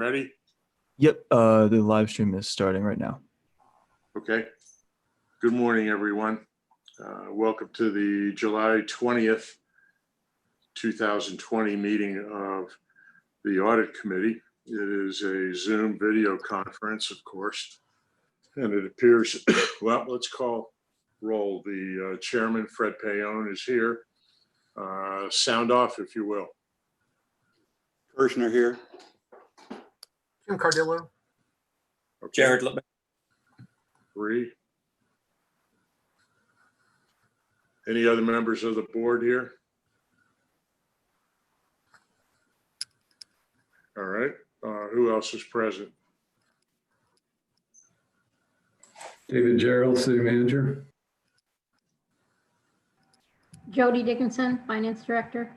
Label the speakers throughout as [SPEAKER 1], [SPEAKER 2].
[SPEAKER 1] Ready?
[SPEAKER 2] Yep, the live stream is starting right now.
[SPEAKER 1] Okay. Good morning, everyone. Welcome to the July 20th, 2020 meeting of the Audit Committee. It is a Zoom video conference, of course, and it appears, well, let's call roll. The chairman, Fred Payon, is here. Sound off, if you will.
[SPEAKER 3] Kirshner here.
[SPEAKER 4] Jim Cardillo.
[SPEAKER 1] Okay.
[SPEAKER 5] Jared Lippman.
[SPEAKER 1] 3. Any other members of the board here? All right. Who else is present?
[SPEAKER 6] David Gerald, City Manager.
[SPEAKER 7] Jody Dickinson, Finance Director.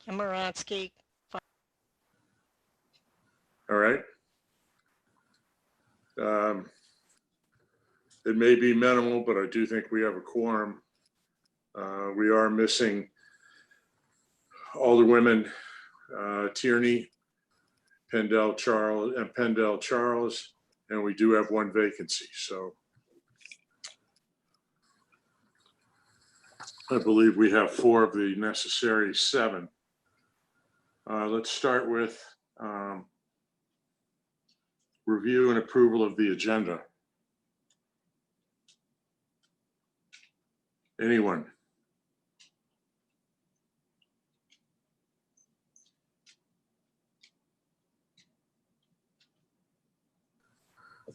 [SPEAKER 8] Kim Maransky.
[SPEAKER 1] All right. It may be minimal, but I do think we have a quorum. We are missing Alderwomen Tierney, Pendell Charles, and we do have one vacancy. So I believe we have 4 of the necessary 7. Let's start with review and approval of the agenda. Anyone?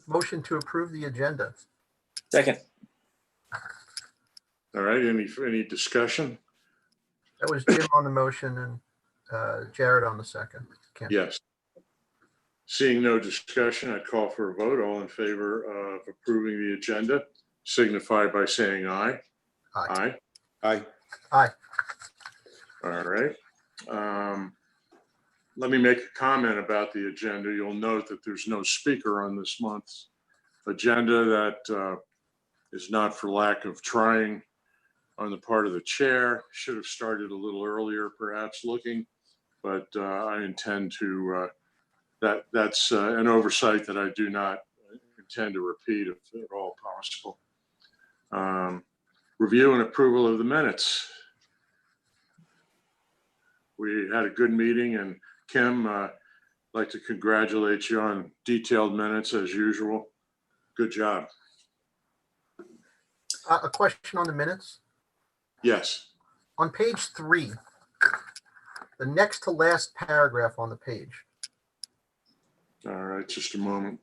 [SPEAKER 4] Motion to approve the agenda.
[SPEAKER 5] Second.
[SPEAKER 1] All right, any discussion?
[SPEAKER 4] That was Jim on the motion and Jared on the second. Kim.
[SPEAKER 1] Yes. Seeing no discussion, I'd call for a vote. All in favor of approving the agenda, signify by saying aye.
[SPEAKER 4] Aye.
[SPEAKER 1] Aye.
[SPEAKER 4] Aye.
[SPEAKER 1] All right. Let me make a comment about the agenda. You'll note that there's no speaker on this month's agenda. That is not for lack of trying on the part of the chair. Should have started a little earlier, perhaps looking, but I intend to, that's an oversight that I do not intend to repeat if at all possible. Review and approval of the minutes. We had a good meeting, and Kim, I'd like to congratulate you on detailed minutes as usual. Good job.
[SPEAKER 4] A question on the minutes.
[SPEAKER 1] Yes.
[SPEAKER 4] On page 3, the next to last paragraph on the page.
[SPEAKER 1] All right, just a moment.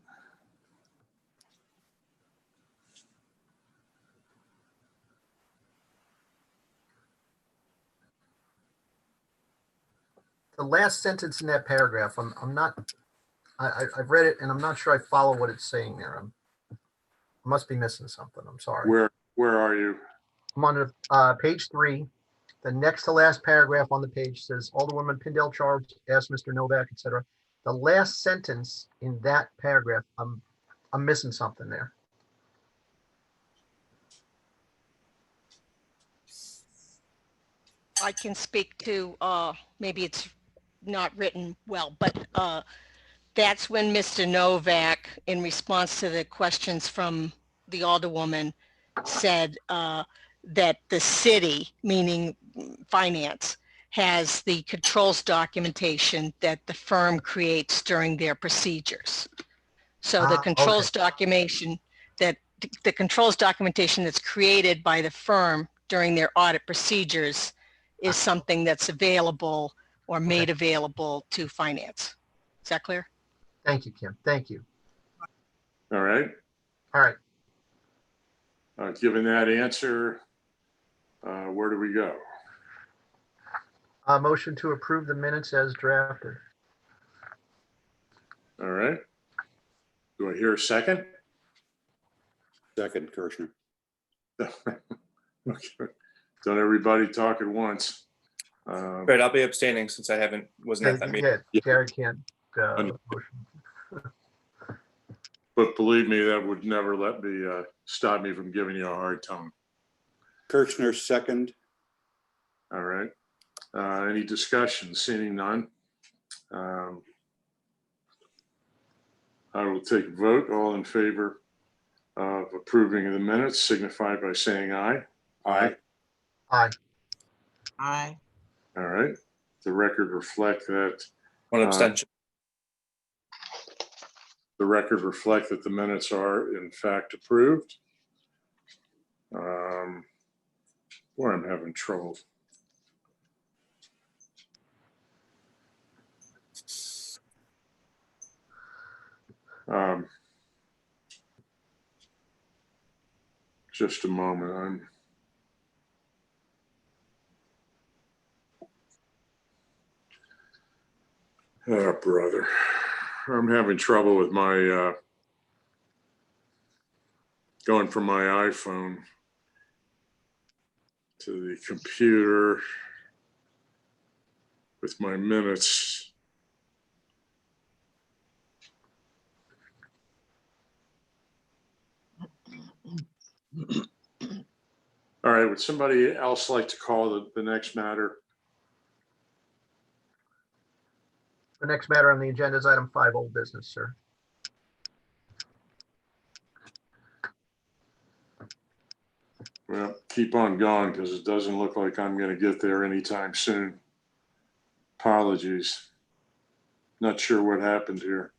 [SPEAKER 4] The last sentence in that paragraph, I've read it and I'm not sure I follow what it's saying there. I must be missing something. I'm sorry.
[SPEAKER 1] Where are you?
[SPEAKER 4] I'm on page 3. The next to last paragraph on the page says Alderwoman Pendell Charles asked Mr. Novak, etc. The last sentence in that paragraph, I'm missing something there.
[SPEAKER 8] I can speak to, maybe it's not written well, but that's when Mr. Novak, in response to the questions from the Alderwoman, said that the city, meaning finance, has the controls documentation that the firm creates during their procedures. So the controls documentation that's created by the firm during their audit procedures is something that's available or made available to finance. Is that clear?
[SPEAKER 4] Thank you, Kim. Thank you.
[SPEAKER 1] All right.
[SPEAKER 4] All right.
[SPEAKER 1] Given that answer, where do we go?
[SPEAKER 4] Motion to approve the minutes as drafted.
[SPEAKER 1] All right. Do I hear a second?
[SPEAKER 3] Second, Kirshner.
[SPEAKER 1] Okay. Don't everybody talk at once.
[SPEAKER 5] Right, I'll be abstaining since I wasn't at that meeting.
[SPEAKER 4] Yeah, Jared can't motion.
[SPEAKER 1] But believe me, that would never let me stop me from giving you a hard time.
[SPEAKER 3] Kirshner, second.
[SPEAKER 1] All right. Any discussion? Seeing none. Um, I will take a vote. All in favor of approving the minutes signify by saying aye. Aye.
[SPEAKER 4] Aye.
[SPEAKER 9] Aye.
[SPEAKER 1] All right. The record reflect that.
[SPEAKER 5] One abstention.
[SPEAKER 1] The record reflect that the minutes are in fact approved. Boy, I'm having trouble. Just a moment. Oh, brother. I'm having trouble with my going from my iPhone to the computer with my minutes. All right, would somebody else like to call the next matter?
[SPEAKER 4] The next matter on the agenda is item 5, old business, sir.
[SPEAKER 1] Well, keep on going because it doesn't look like I'm going to get there anytime soon. Apologies. Not sure what happened here.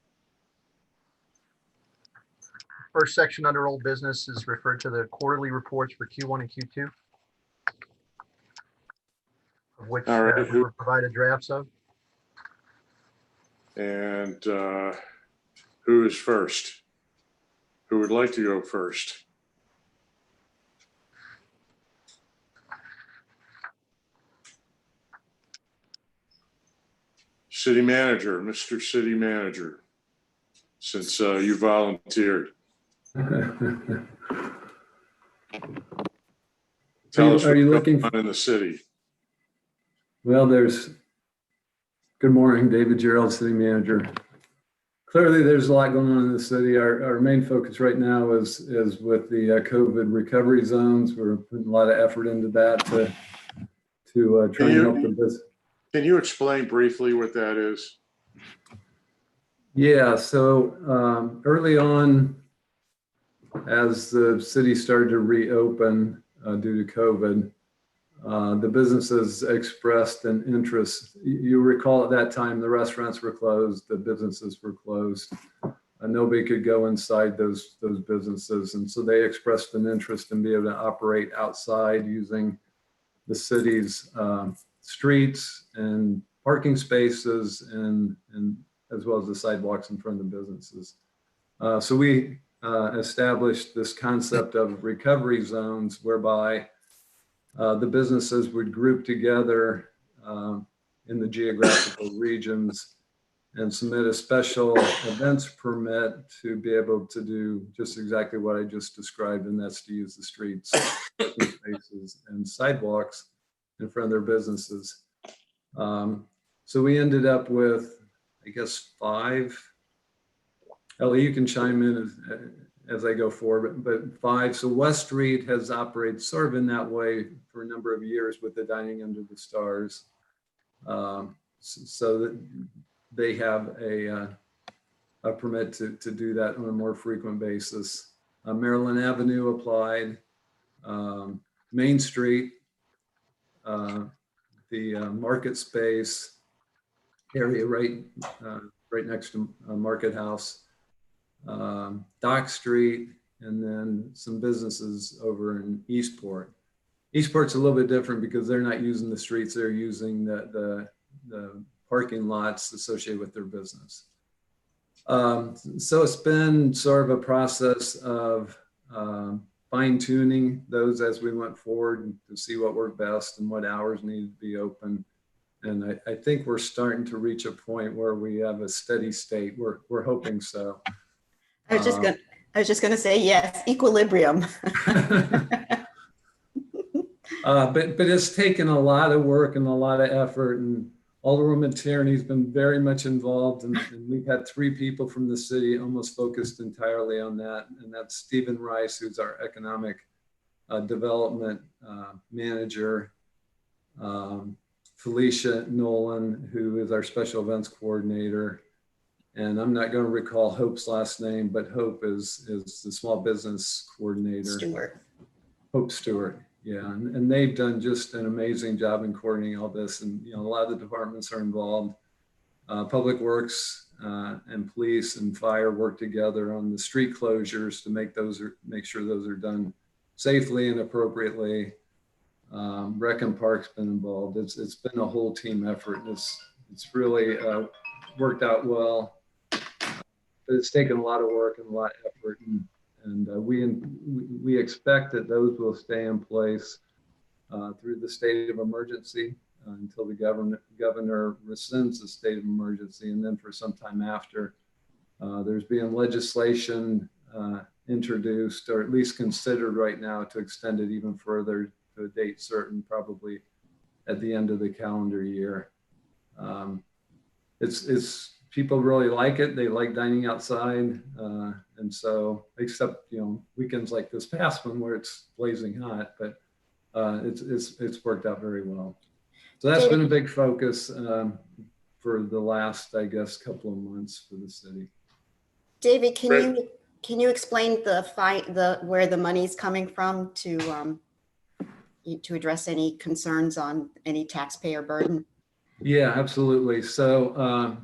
[SPEAKER 4] First section under old business is referred to the quarterly reports for Q1 and Q2, of which
[SPEAKER 1] All right,
[SPEAKER 4] we were provided drafts of.
[SPEAKER 1] And who is first? Who would like to go first? City Manager, Mr. City Manager, since you volunteered. Tell us
[SPEAKER 6] Are you
[SPEAKER 1] what's
[SPEAKER 6] looking
[SPEAKER 1] going on in the city.
[SPEAKER 6] Well, good morning, David Gerald, City Manager. Clearly, there's a lot going on in the city. Our main focus right now is with the COVID recovery zones. We're putting a lot of effort into that to try and help the business.
[SPEAKER 1] Can you explain briefly what that is?
[SPEAKER 6] Yeah, so early on, as the city started to reopen due to COVID, the businesses expressed an interest. You recall at that time, the restaurants were closed, the businesses were closed. Nobody could go inside those businesses. And so they expressed an interest in being able to operate outside using the city's streets and parking spaces and as well as the sidewalks in front of the businesses. So we established this concept of recovery zones whereby the businesses would group together in the geographical regions and submit a special events permit to be able to do just exactly what I just described, and that's to use the streets, parking spaces, and sidewalks in front of their businesses. So we ended up with, I guess, 5. Ellie, you can chime in as I go forward, but 5. So West Street has operated sort of in that way for a number of years with the Dining Under the Stars. So that they have a permit to do that on a more frequent basis. Maryland Avenue applied. Main Street, the market space area right next to Market House, Dock Street, and then some businesses over in Eastport. Eastport's a little bit different because they're not using the streets, they're using the parking lots associated with their business. So it's been sort of a process of fine-tuning those as we went forward to see what worked best and what hours needed to be open. And I think we're starting to reach a point where we have a steady state. We're hoping so.
[SPEAKER 9] I was just gonna say yes, equilibrium.
[SPEAKER 6] But it's taken a lot of work and a lot of effort, and Alderwoman Tierney's been very much involved, and we've had 3 people from the city almost focused entirely on that, and that's Stephen Rice, who's our economic development manager, Felicia Nolan, who is our special events coordinator. And I'm not going to recall Hope's last name, but Hope is the small business coordinator.
[SPEAKER 9] Stewart.
[SPEAKER 6] Hope Stewart, yeah. And they've done just an amazing job in coordinating all this. And, a lot of the departments are involved. Public Works and police and fire work together on the street closures to make sure those are done safely and appropriately. Rec and Park's been involved. It's been a whole team effort. It's really worked out well. But it's taken a lot of work and a lot of effort, and we expect that those will stay in place through the state of emergency until the governor rescinds the state of emergency, and then for some time after. There's been legislation introduced, or at least considered right now, to extend it even further to a date certain, probably at the end of the calendar year. It's people really like it. They like dining outside, and so, except weekends like this past one where it's blazing hot, but it's worked out very well. So that's been a big focus for the last, I guess, couple of months for the city.
[SPEAKER 9] David, can you explain where the money's coming from to address any concerns on any taxpayer burden?
[SPEAKER 6] Yeah, absolutely. So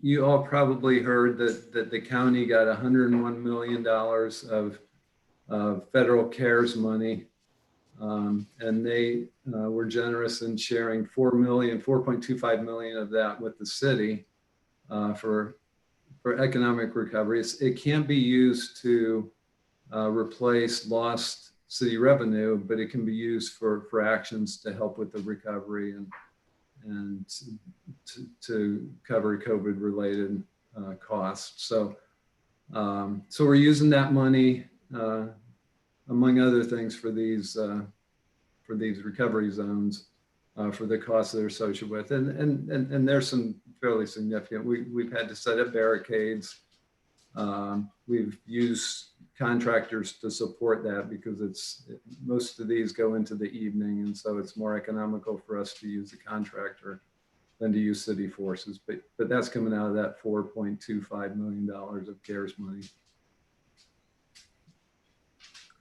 [SPEAKER 6] you all probably heard that the county got $101 million of federal CARES money. And they were generous in sharing $4.25 million of that with the city for economic recovery. It can't be used to replace lost city revenue, but it can be used for actions to help with the recovery and to cover COVID-related costs. So we're using that money, among other things, for these recovery zones, for the costs that are associated with, and there's some fairly significant. We've had to set up barricades. We've used contractors to support that because most of these go into the evening, and so it's more economical for us to use a contractor than to use city forces. But that's coming out of that $4.25 million of CARES money.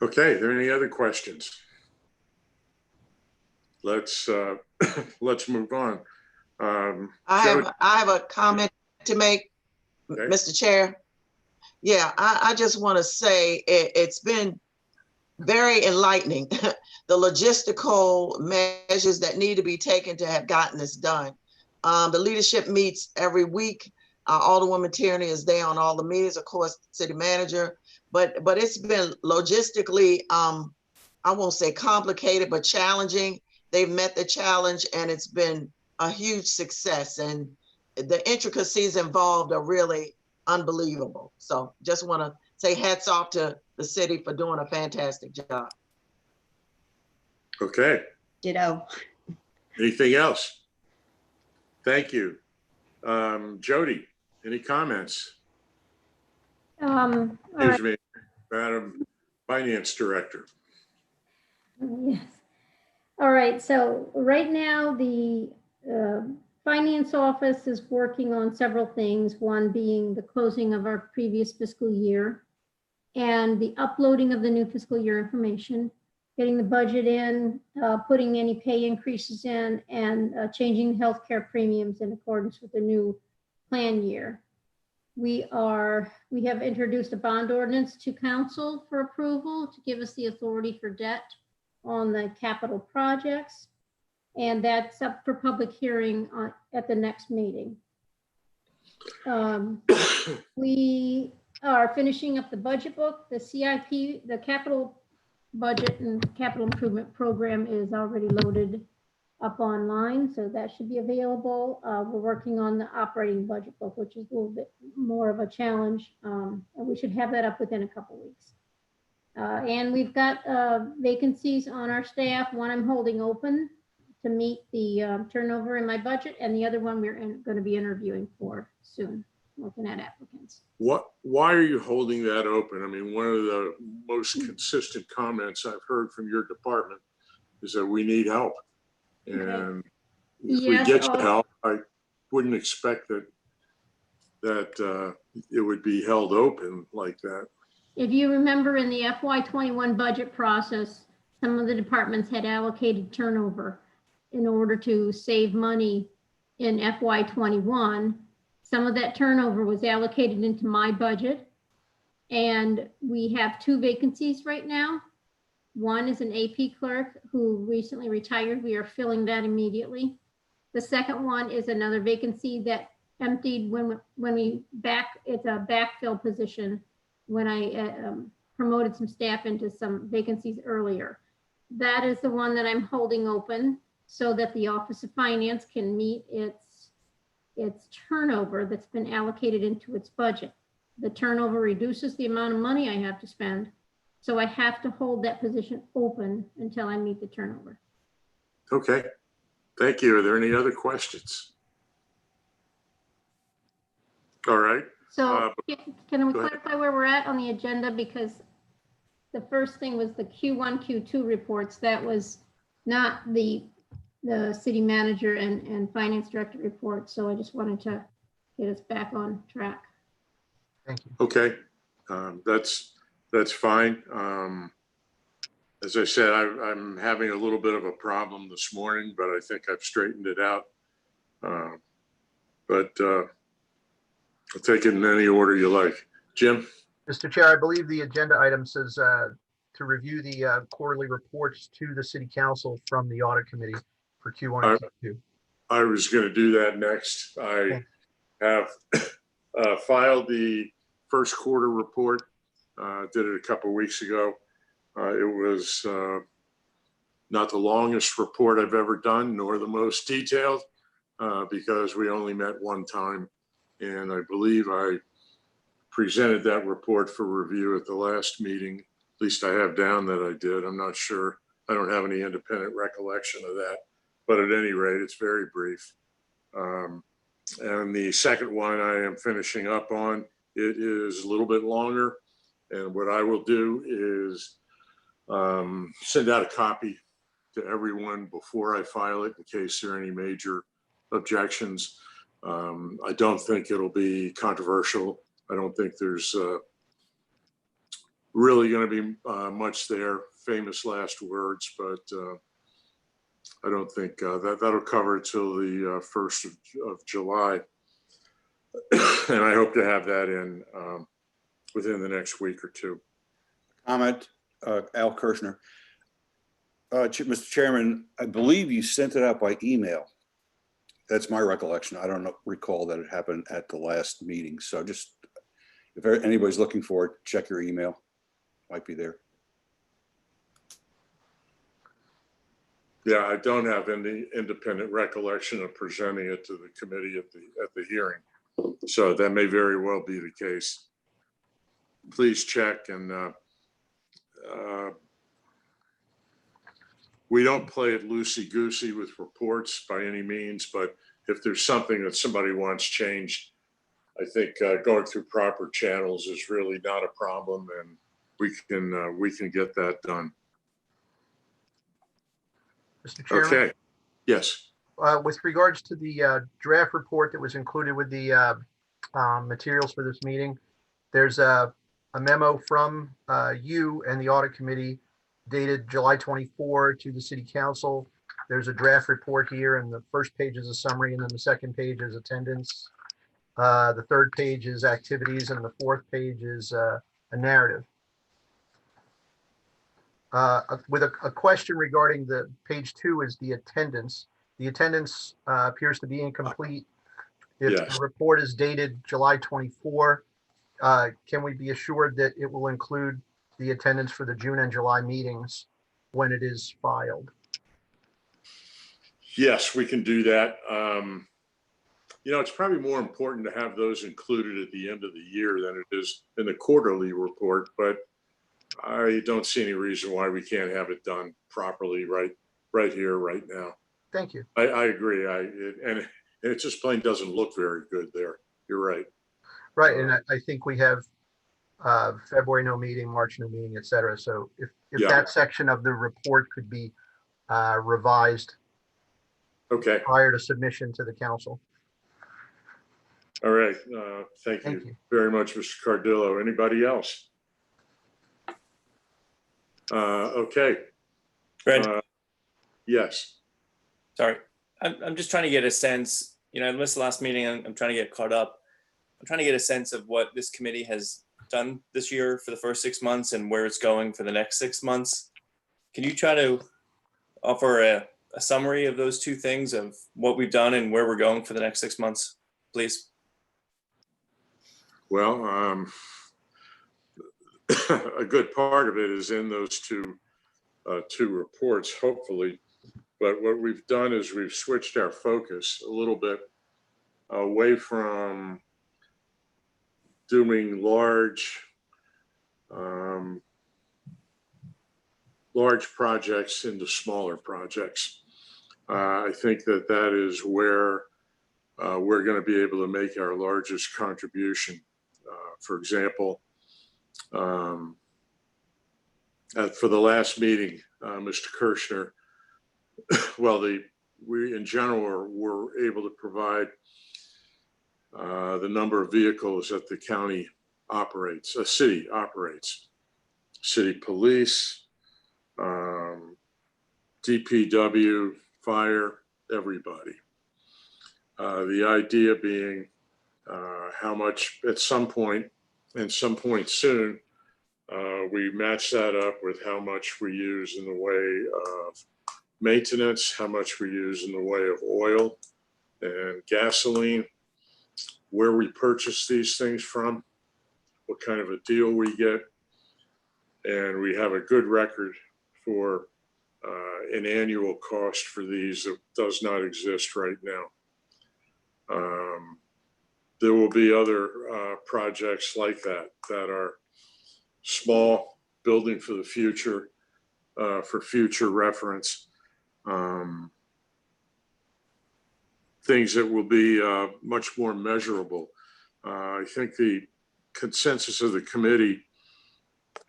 [SPEAKER 1] Okay, are there any other questions? Let's move on.
[SPEAKER 10] I have a comment to make, okay, Mr. Chair. Yeah, I just want to say it's been very enlightening, the logistical measures that need to be taken to have gotten this done. The leadership meets every week. Alderwoman Tierney is there on all the meetings, of course, city manager, but it's been logistically, I won't say complicated, but challenging. They've met the challenge, and it's been a huge success, and the intricacies involved are really unbelievable. So just want to say hats off to the city for doing a fantastic job.
[SPEAKER 1] Okay.
[SPEAKER 9] Ditto.
[SPEAKER 1] Anything else? Thank you. Jody, any comments? Excuse me, Madam Finance Director.
[SPEAKER 7] Yes. All right. So right now the Finance Office is working on several things, one being the closing of our previous fiscal year and the uploading of the new fiscal year information, getting the budget in, putting any pay increases in, and changing the healthcare premiums in accordance with the new plan year. We have introduced a bond ordinance to council for approval to give us the authority for debt on the capital projects. And that's up for public hearing at the next meeting. We are finishing up the budget book, the CIP, the capital budget and capital improvement program is already loaded up online, so that should be available. We're working on the operating budget book, which is a little bit more of a challenge, and we should have that up within a couple weeks. And we've got vacancies on our staff. One I'm holding open to meet the turnover in my budget, and the other one we're going to be interviewing for soon, looking at applicants.
[SPEAKER 1] Why are you holding that open? I mean, one of the most consistent comments I've heard from your department is that we need help. And if we
[SPEAKER 7] Yes,
[SPEAKER 1] get you
[SPEAKER 7] oh.
[SPEAKER 1] help, I wouldn't expect that it would be held open like that.
[SPEAKER 7] If you remember in the FY21 budget process, some of the departments had allocated turnover in order to save money in FY21. Some of that turnover was allocated into my budget. And we have 2 vacancies right now. One is an AP clerk who recently retired. We are filling that immediately. The second one is another vacancy that emptied when we it's a backfill position when I promoted some staff into some vacancies earlier. That is the one that I'm holding open so that the Office of Finance can meet its turnover that's been allocated into its budget. The turnover reduces the amount of money I have to spend. So I have to hold that position open until I meet the turnover.
[SPEAKER 1] Okay, thank you. Are there any other questions? All right.
[SPEAKER 7] So can we
[SPEAKER 1] go ahead.
[SPEAKER 7] clarify where we're at on the agenda? Because the first thing was the Q1, Q2 reports. That was not the city manager and finance director report. So I just wanted to get us back on track.
[SPEAKER 4] Thank you.
[SPEAKER 1] Okay, that's fine. As I said, I'm having a little bit of a problem this morning, but I think I've straightened it out. But I'll take it in any order you like. Jim?
[SPEAKER 4] Mr. Chair, I believe the agenda item says to review the quarterly reports to the city council from the audit committee for Q1 and Q2.
[SPEAKER 1] I was going to do that next. I have filed the first quarter report. Did it a couple of weeks ago. It was not the longest report I've ever done, nor the most detailed, because we only met one time. And I believe I presented that report for review at the last meeting. At least I have down that I did. I'm not sure. I don't have any independent recollection of that. But at any rate, it's very brief. And the second one I am finishing up on, it is a little bit longer. And what I will do is send out a copy to everyone before I file it in case there are any major objections. I don't think it'll be controversial. I don't think there's really going to be much there, famous last words, but I don't think that'll cover it till the 1st of July. And I hope to have that in within the next week or two.
[SPEAKER 3] Comment, Al Kirshner. Mr. Chairman, I believe you sent it out by email. That's my recollection. I don't recall that it happened at the last meeting. So just, if anybody's looking for it, check your email. Might be there.
[SPEAKER 1] Yeah, I don't have any independent recollection of presenting it to the committee at the hearing. So that may very well be the case. Please check. And we don't play it loosey-goosey with reports by any means, but if there's something that somebody wants changed, I think going through proper channels is really not a problem, and we can get that done.
[SPEAKER 4] Mr. Chairman?
[SPEAKER 1] Okay. Yes.
[SPEAKER 4] With regards to the draft report that was included with the materials for this meeting, there's a memo from you and the audit committee dated July 24 to the city council. There's a draft report here, and the first page is a summary, and then the second page is attendance. The third page is activities, and the fourth page is a narrative. With a question regarding the page 2 is the attendance. The attendance appears to be incomplete. If
[SPEAKER 1] Yes.
[SPEAKER 4] the report is dated July 24, can we be assured that it will include the attendance for the June and July meetings when it is filed?
[SPEAKER 1] Yes, we can do that. You know, it's probably more important to have those included at the end of the year than it is in the quarterly report, but I don't see any reason why we can't have it done properly right here, right now.
[SPEAKER 4] Thank you.
[SPEAKER 1] I agree. And it just plain doesn't look very good there. You're right.
[SPEAKER 4] Right, and I think we have February no meeting, March no meeting, et cetera. So if
[SPEAKER 1] Yeah.
[SPEAKER 4] that section of the report could be revised
[SPEAKER 1] Okay,
[SPEAKER 4] prior to submission to the council.
[SPEAKER 1] all right. Thank
[SPEAKER 4] Thank
[SPEAKER 1] you
[SPEAKER 4] you.
[SPEAKER 1] very much, Mr. Cardillo. Anybody else? Okay.
[SPEAKER 5] Fred,
[SPEAKER 1] Yes.
[SPEAKER 5] sorry. I'm just trying to get a sense, I missed the last meeting. I'm trying to get caught up. I'm trying to get a sense of what this committee has done this year for the first 6 months and where it's going for the next 6 months. Can you try to offer a summary of those two things of what we've done and where we're going for the next 6 months, please?
[SPEAKER 1] Well, a good part of it is in those two reports, hopefully. But what we've done is we've switched our focus a little bit away from doing large projects into smaller projects. I think that is where we're going to be able to make our largest contribution. For example, for the last meeting, Mr. Kirschner, well, we in general were able to provide the number of vehicles that the county operates, a city operates, city police, DPW, fire, everybody. The idea being how much at some point, and some point soon, we match that up with how much we use in the way of maintenance, how much we use in the way of oil and gasoline, where we purchase these things from, what kind of a deal we get. And we have a good record for an annual cost for these that does not exist right now. There will be other projects like that are small, building for the future, for future reference. Things that will be much more measurable. I think the consensus of the committee,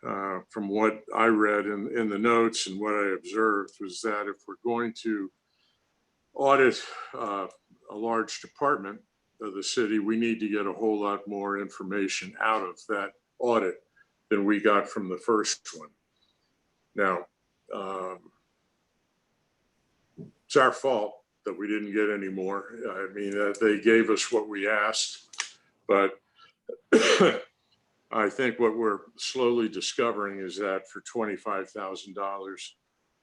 [SPEAKER 1] from what I read in the notes and what I observed, was that if we're going to audit a large department of the city, we need to get a whole lot more information out of that audit than we got from the first one. Now, it's our fault that we didn't get any more. I mean, they gave us what we asked, but I think what we're slowly discovering is that for $25,000,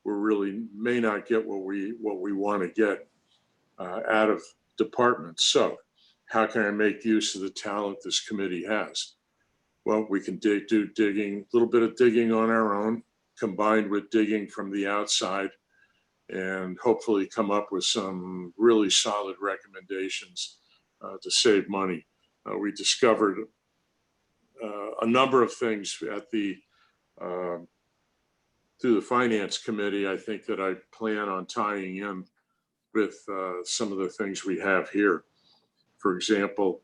[SPEAKER 1] we really may not get what we want to get out of departments. So how can I make use of the talent this committee has? Well, we can do digging, a little bit of digging on our own, combined with digging from the outside, and hopefully come up with some really solid recommendations to save money. We discovered a number of things at through the finance committee, I think, that I plan on tying in with some of the things we have here. For example,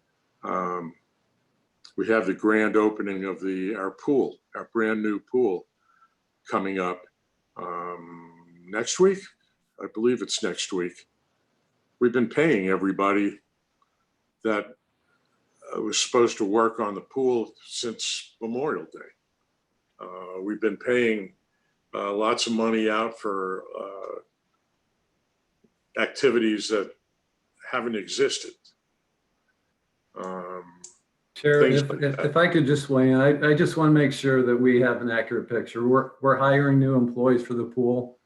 [SPEAKER 1] we have the grand opening of our pool, our brand new pool, coming up next week. I believe it's next week. We've been paying everybody that was supposed to work on the pool since Memorial Day. We've been paying lots of money out for activities that haven't existed.
[SPEAKER 6] Chair, if I could just weigh in, I just want to make sure that we have an accurate picture. We're hiring new employees for the pool.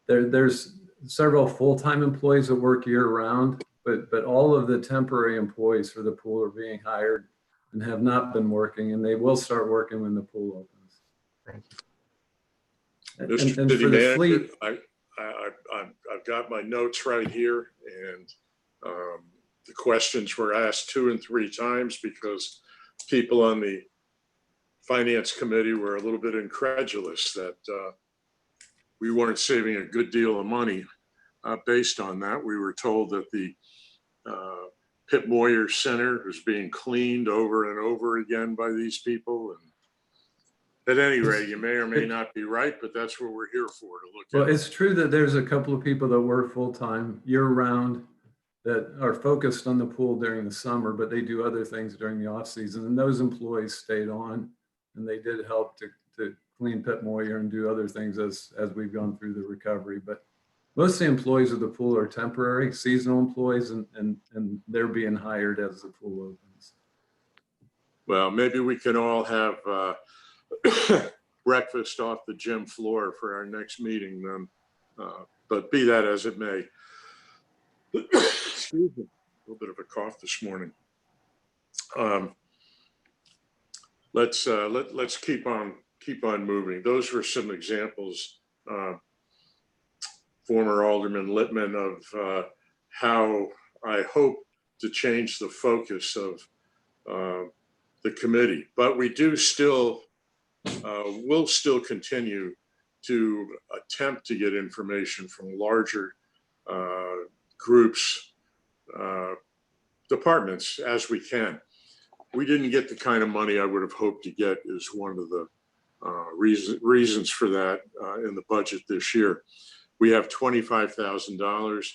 [SPEAKER 6] There's several full-time employees that work year-round, but all of the temporary employees for the pool are being hired and have not been working, and they will start working when the pool opens.
[SPEAKER 4] Thank you.
[SPEAKER 1] Mr.
[SPEAKER 6] And
[SPEAKER 1] City
[SPEAKER 6] for the
[SPEAKER 1] Manager,
[SPEAKER 6] fleet,
[SPEAKER 1] I've got my notes right here, and the questions were asked 2 and 3 times because people on the finance committee were a little bit incredulous that we weren't saving a good deal of money based on that. We were told that the Pitt Moyer Center was being cleaned over and over again by these people, and At any rate, you may or may not be right, but that's what we're here for, to look
[SPEAKER 6] Well,
[SPEAKER 1] at.
[SPEAKER 6] it's true that there's a couple of people that work full-time year-round that are focused on the pool during the summer, but they do other things during the off-season. And those employees stayed on, and they did help to clean pit moyer and do other things as we've gone through the recovery. But most of the employees of the pool are temporary, seasonal employees, and they're being hired as the pool opens.
[SPEAKER 1] Well, maybe we can all have breakfast off the gym floor for our next meeting then. But be that as it may. Excuse me, a little bit of a cough this morning. Let's keep on moving. Those were some examples, former Alderman Littman, of how I hope to change the focus of the committee. But we do still, will still continue to attempt to get information from larger groups, departments as we can. We didn't get the kind of money I would have hoped to get, is one of the reasons for that in the budget this year. We have $25,000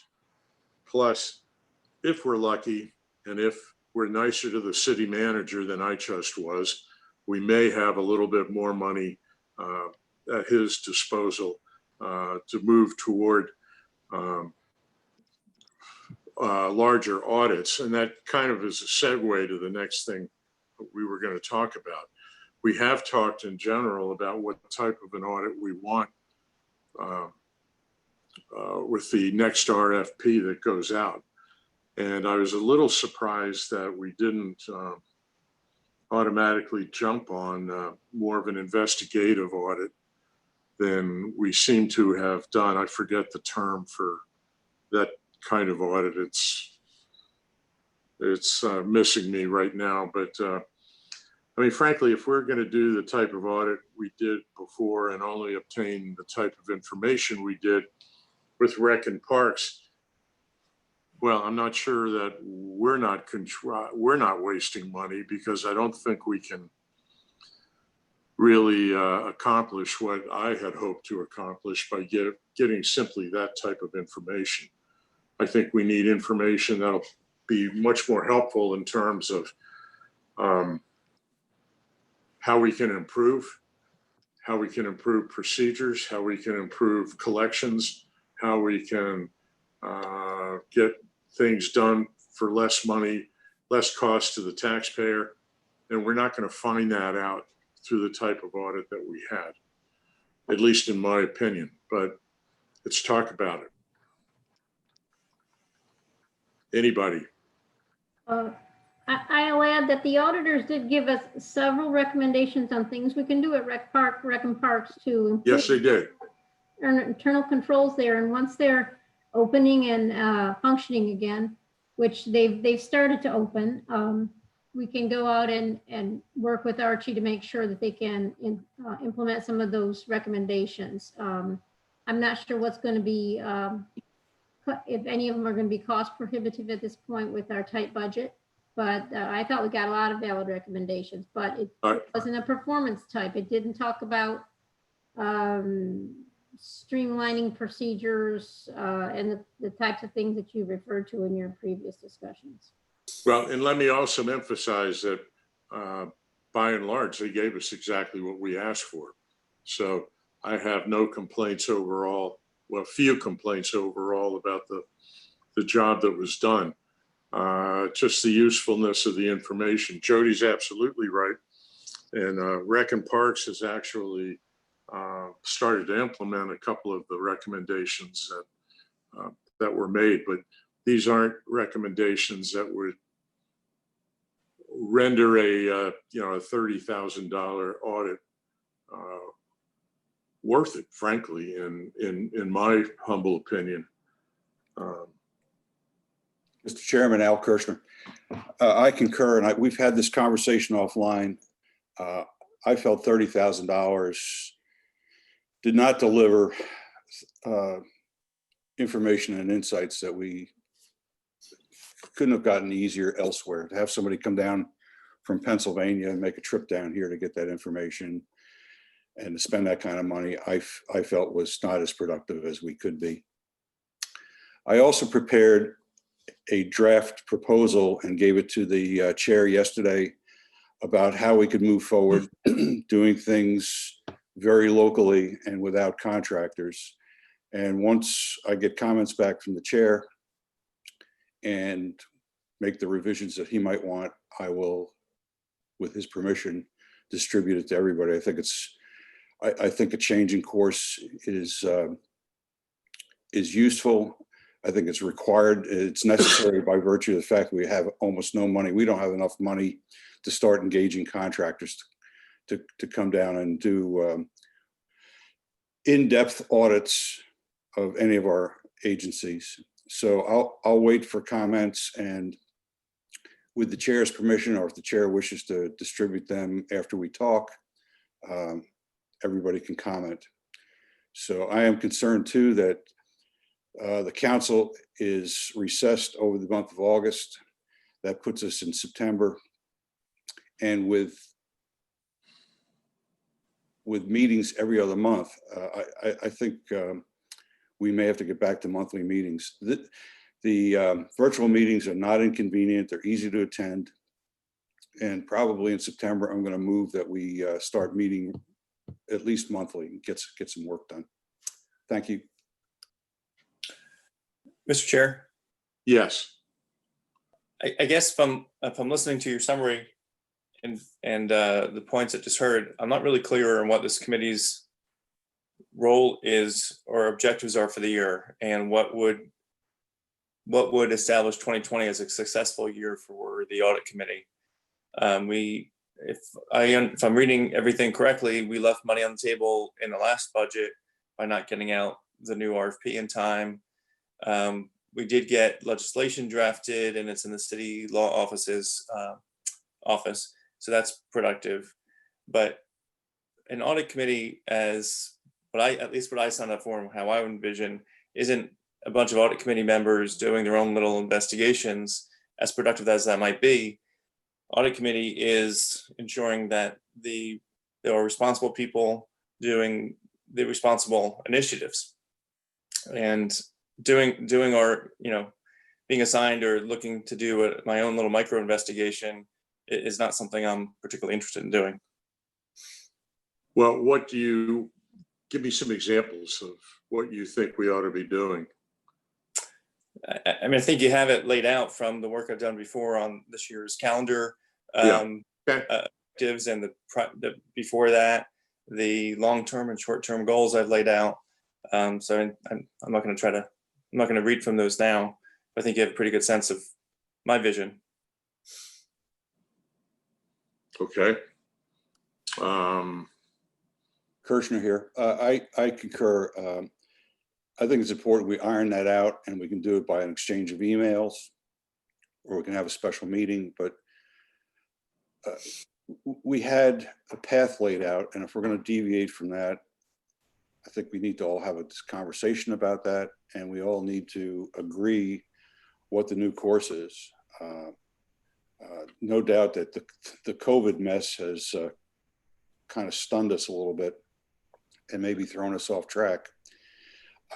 [SPEAKER 1] plus, if we're lucky, and if we're nicer to the city manager than I just was, we may have a little bit more money at his disposal to move toward larger audits. And that kind of is a segue to the next thing we were going to talk about. We have talked in general about what type of an audit we want with the next RFP that goes out. And I was a little surprised that we didn't automatically jump on more of an investigative audit than we seem to have done. I forget the term for that kind of audit. It's missing me right now, but I mean, frankly, if we're going to do the type of audit we did before and only obtain the type of information we did with Rec and Parks, well, I'm not sure that we're not wasting money, because I don't think we can really accomplish what I had hoped to accomplish by getting simply that type of information. I think we need information that'll be much more helpful in terms of how we can improve procedures, how we can improve collections, how we can get things done for less money, less cost to the taxpayer. And we're not going to find that out through the type of audit that we had, at least in my opinion. But let's talk about it. Anybody?
[SPEAKER 7] I'll add that the auditors did give us several recommendations on things we can do at Rec and Parks to improve.
[SPEAKER 1] Yes, they did.
[SPEAKER 7] Internal controls there, and once they're opening and functioning again, which they've started to open, we can go out and work with Archie to make sure that they can implement some of those recommendations. I'm not sure what's going to be, if any of them are going to be cost prohibitive at this point with our tight budget, but I thought we got a lot of valid recommendations, but it wasn't a performance type. It didn't talk about streamlining procedures and the types of things that you referred to in your previous discussions.
[SPEAKER 1] Well, and let me also emphasize that by and large, they gave us exactly what we asked for. So I have no complaints overall, well, few complaints overall about the job that was done. Just the usefulness of the information. Jody's absolutely right. And Rec and Parks has actually started to implement a couple of the recommendations that were made, but these aren't recommendations that would render a $30,000 audit worth it, frankly, in my humble opinion.
[SPEAKER 3] Mr. Chairman, Al Kirshner, I concur, and we've had this conversation offline. I felt $30,000 did not deliver information and insights that we couldn't have gotten easier elsewhere. To have somebody come down from Pennsylvania and make a trip down here to get that information And to spend that kind of money, I felt was not as productive as we could be. I also prepared a draft proposal and gave it to the chair yesterday about how we could move forward doing things very locally and without contractors. And once I get comments back from the chair and make the revisions that he might want, I will, with his permission, distribute it to everybody. I think a change in course is useful. I think it's required. It's necessary by virtue of the fact that we have almost no money. We don't have enough money to start engaging contractors to come down and do in-depth audits of any of our agencies. So I'll wait for comments, and with the chair's permission, or if the chair wishes to distribute them after we talk, everybody can comment. So I am concerned too that the council is recessed over the month of August. That puts us in September. And with meetings every other month, I think we may have to get back to monthly meetings. The virtual meetings are not inconvenient. They're easy to attend. And probably in September, I'm going to move that we start meeting at least monthly and get some work done. Thank you.
[SPEAKER 5] Mr. Chair,
[SPEAKER 1] Yes.
[SPEAKER 5] I guess if I'm listening to your summary and the points I just heard, I'm not really clear on what this committee's role is or objectives are for the year, and what would establish 2020 as a successful year for the audit committee. If I'm reading everything correctly, we left money on the table in the last budget by not getting out the new RFP in time. We did get legislation drafted, and it's in the city law office's office, so that's productive. But an audit committee, as at least what I signed up for and how I would envision, isn't a bunch of audit committee members doing their own little investigations, as productive as that might be. Audit committee is ensuring that there are responsible people doing the responsible initiatives, and doing our, being assigned or looking to do my own little micro investigation is not something I'm particularly interested in doing.
[SPEAKER 1] Well, give me some examples of what you think we ought to be doing?
[SPEAKER 5] I mean, I think you have it laid out from the work I've done before on this year's calendar, objectives, and the before that, the long-term and short-term goals I've laid out. So I'm not going to read from those now. But I think you have a pretty good sense of my vision.
[SPEAKER 1] Okay.
[SPEAKER 3] Kirshner here. I concur. I think it's important we iron that out, and we can do it by an exchange of emails, or we can have a special meeting. But we had a path laid out, and if we're going to deviate from that, I think we need to all have a conversation about that, and we all need to agree what the new course is. No doubt that the COVID mess has kind of stunned us a little bit and maybe thrown us off track.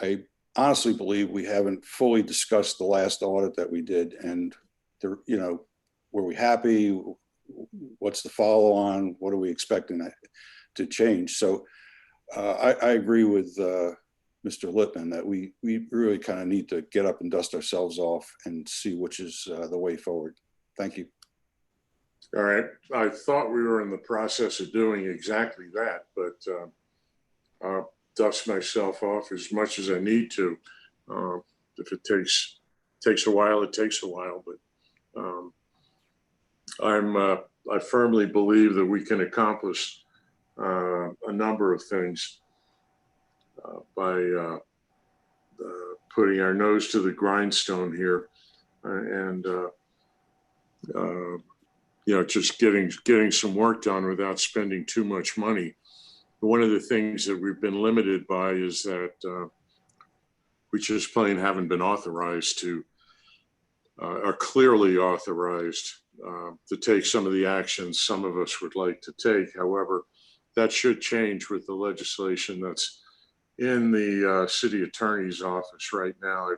[SPEAKER 3] I honestly believe we haven't fully discussed the last audit that we did, and were we happy? What's the follow on? What are we expecting to change? So I agree with Mr. Lippman that we really kind of need to get up and dust ourselves off and see which is the way forward. Thank you.
[SPEAKER 1] All right. I thought we were in the process of doing exactly that, but I'll dust myself off as much as I need to. If it takes a while, it takes a while. But I firmly believe that we can accomplish a number of things by putting our nose to the grindstone here and just getting some work done without spending too much money. One of the things that we've been limited by is that we just plain haven't been authorized to, are clearly authorized to take some of the actions some of us would like to take. However, that should change with the legislation that's in the city attorney's office right now. I've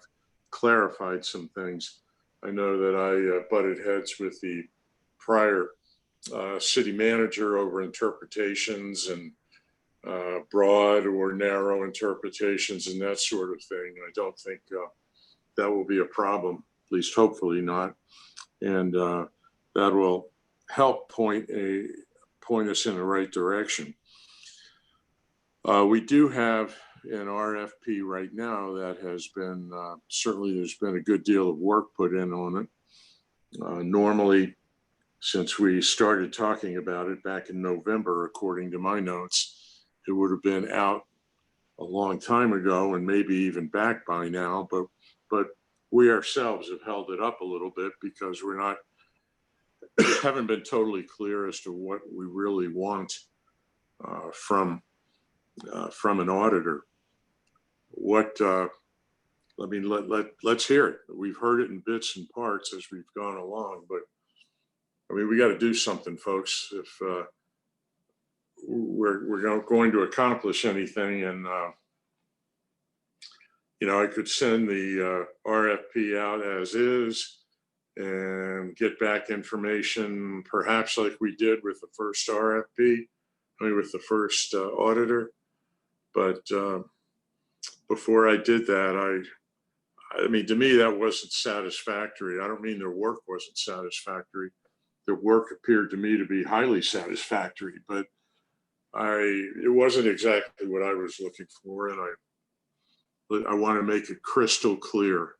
[SPEAKER 1] clarified some things. I know that I butted heads with the prior city manager over interpretations and broad or narrow interpretations and that sort of thing. I don't think that will be a problem, at least hopefully not. And that will help point us in the right direction. We do have an RFP right now that has been, certainly there's been a good deal of work put in on it. Normally, since we started talking about it back in November, according to my notes, it would have been out a long time ago and maybe even back by now, but we ourselves have held it up a little bit because we're not, haven't been totally clear as to what we really want from an auditor. What, I mean, let's hear it. We've heard it in bits and parts as we've gone along, but I mean, we got to do something, folks, if we're going to accomplish anything. And, you know, I could send the RFP out as is and get back information, perhaps like we did with the first RFP, I mean, with the first auditor. But before I did that, I mean, to me, that wasn't satisfactory. I don't mean their work wasn't satisfactory. Their work appeared to me to be highly satisfactory, but it wasn't exactly what I was looking for. And I want to make it crystal clear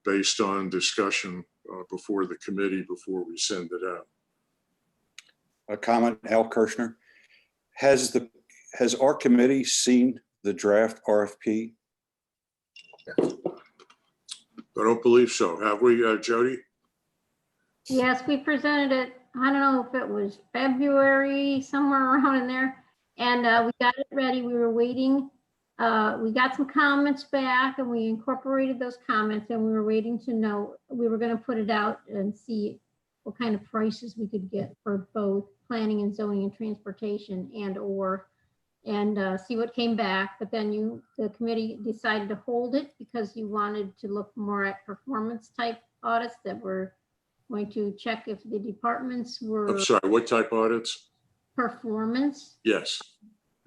[SPEAKER 1] based on discussion before the committee, before we send it out.
[SPEAKER 3] A comment, Al Kirshner. Has our committee seen the draft RFP?
[SPEAKER 1] I don't believe so. Have we, Jody?
[SPEAKER 7] Yes, we presented it, I don't know if it was February, somewhere around in there. And we got it ready. We were waiting. We got some comments back and we incorporated those comments, and we were waiting to know, we were going to put it out and see what kind of prices we could get for both planning and zoning and transportation and see what came back. But then the committee decided to hold it because you wanted to look more at performance type audits that were going to check if the departments were.
[SPEAKER 1] I'm sorry, what type audits?
[SPEAKER 7] Performance.
[SPEAKER 1] Yes.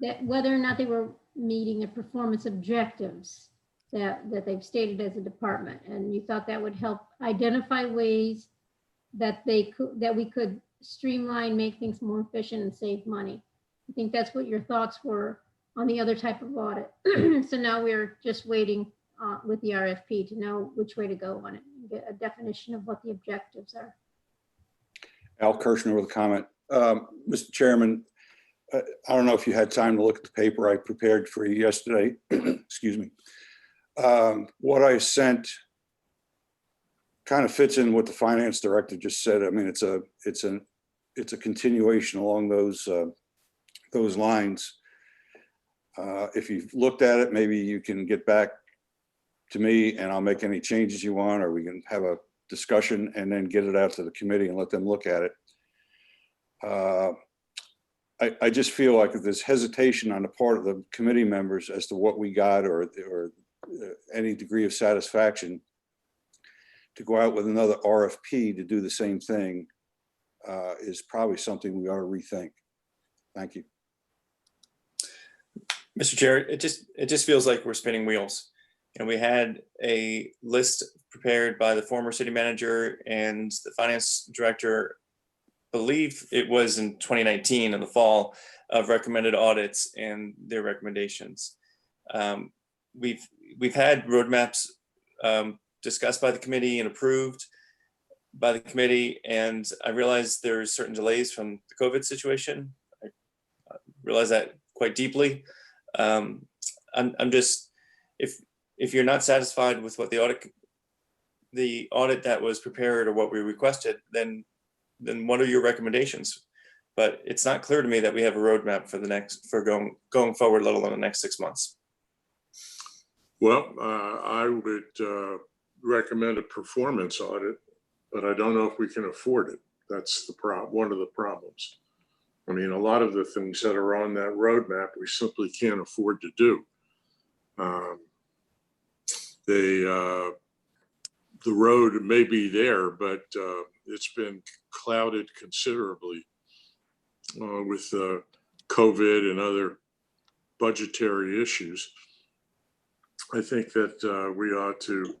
[SPEAKER 7] That whether or not they were meeting the performance objectives that they've stated as a department. And you thought that would help identify ways that we could streamline, make things more efficient and save money. I think that's what your thoughts were on the other type of audit. So now we're just waiting with the RFP to know which way to go on it, and get a definition of what the objectives are.
[SPEAKER 3] Al Kirshner with a comment. Mr. Chairman, I don't know if you had time to look at the paper I prepared for you yesterday. Excuse me. What I sent kind of fits in what the finance director just said. I mean, it's a continuation along those lines. If you've looked at it, maybe you can get back to me and I'll make any changes you want, or we can have a discussion and then get it out to the committee and let them look at it. I just feel like if there's hesitation on the part of the committee members as to what we got or any degree of satisfaction to go out with another RFP to do the same thing is probably something we ought to rethink. Thank you.
[SPEAKER 5] Mr. Chair, it just feels like we're spinning wheels. And we had a list prepared by the former city manager and the finance director, believe it was in 2019 in the fall, of recommended audits and their recommendations. We've had roadmaps discussed by the committee and approved by the committee, and I realize there's certain delays from the COVID situation. I realize that quite deeply. I'm just, if you're not satisfied with what the audit that was prepared or what we requested, then what are your recommendations? But it's not clear to me that we have a roadmap for going forward, let alone the next 6 months.
[SPEAKER 1] Well, I would recommend a performance audit, but I don't know if we can afford it. That's the one of the problems. I mean, a lot of the things that are on that roadmap, we simply can't afford to do. The road may be there, but it's been clouded considerably with COVID and other budgetary issues. I think that we ought to,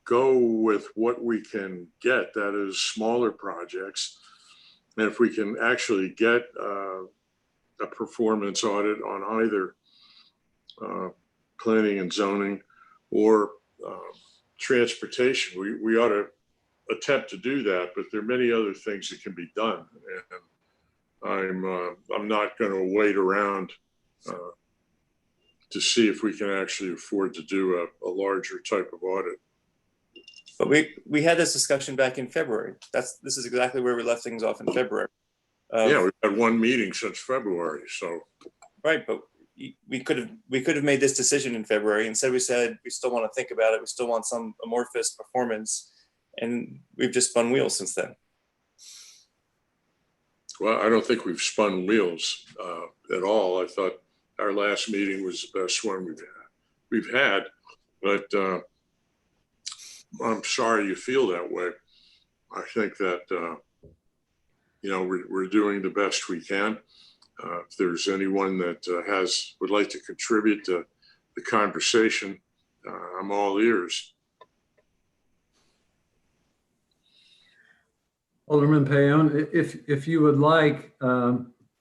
[SPEAKER 1] go with what we can get, that is smaller projects. And if we can actually get a performance audit on either planning and zoning or transportation, we ought to attempt to do that, but there are many other things that can be done. And I'm not going to wait around to see if we can actually afford to do a larger type of audit.
[SPEAKER 5] But we had this discussion back in February. This is exactly where we left things off in February.
[SPEAKER 1] Yeah, we've had one meeting since February, so.
[SPEAKER 5] Right, but we could have made this decision in February. Instead, we said we still want to think about it. We still want some amorphous performance, and we've just spun wheels since then.
[SPEAKER 1] Well, I don't think we've spun wheels at all. I thought our last meeting was the best one we've had, but I'm sorry you feel that way. I think that we're doing the best we can. If there's anyone that would like to contribute to the conversation, I'm all ears.
[SPEAKER 6] Alderman Payon, if you would like,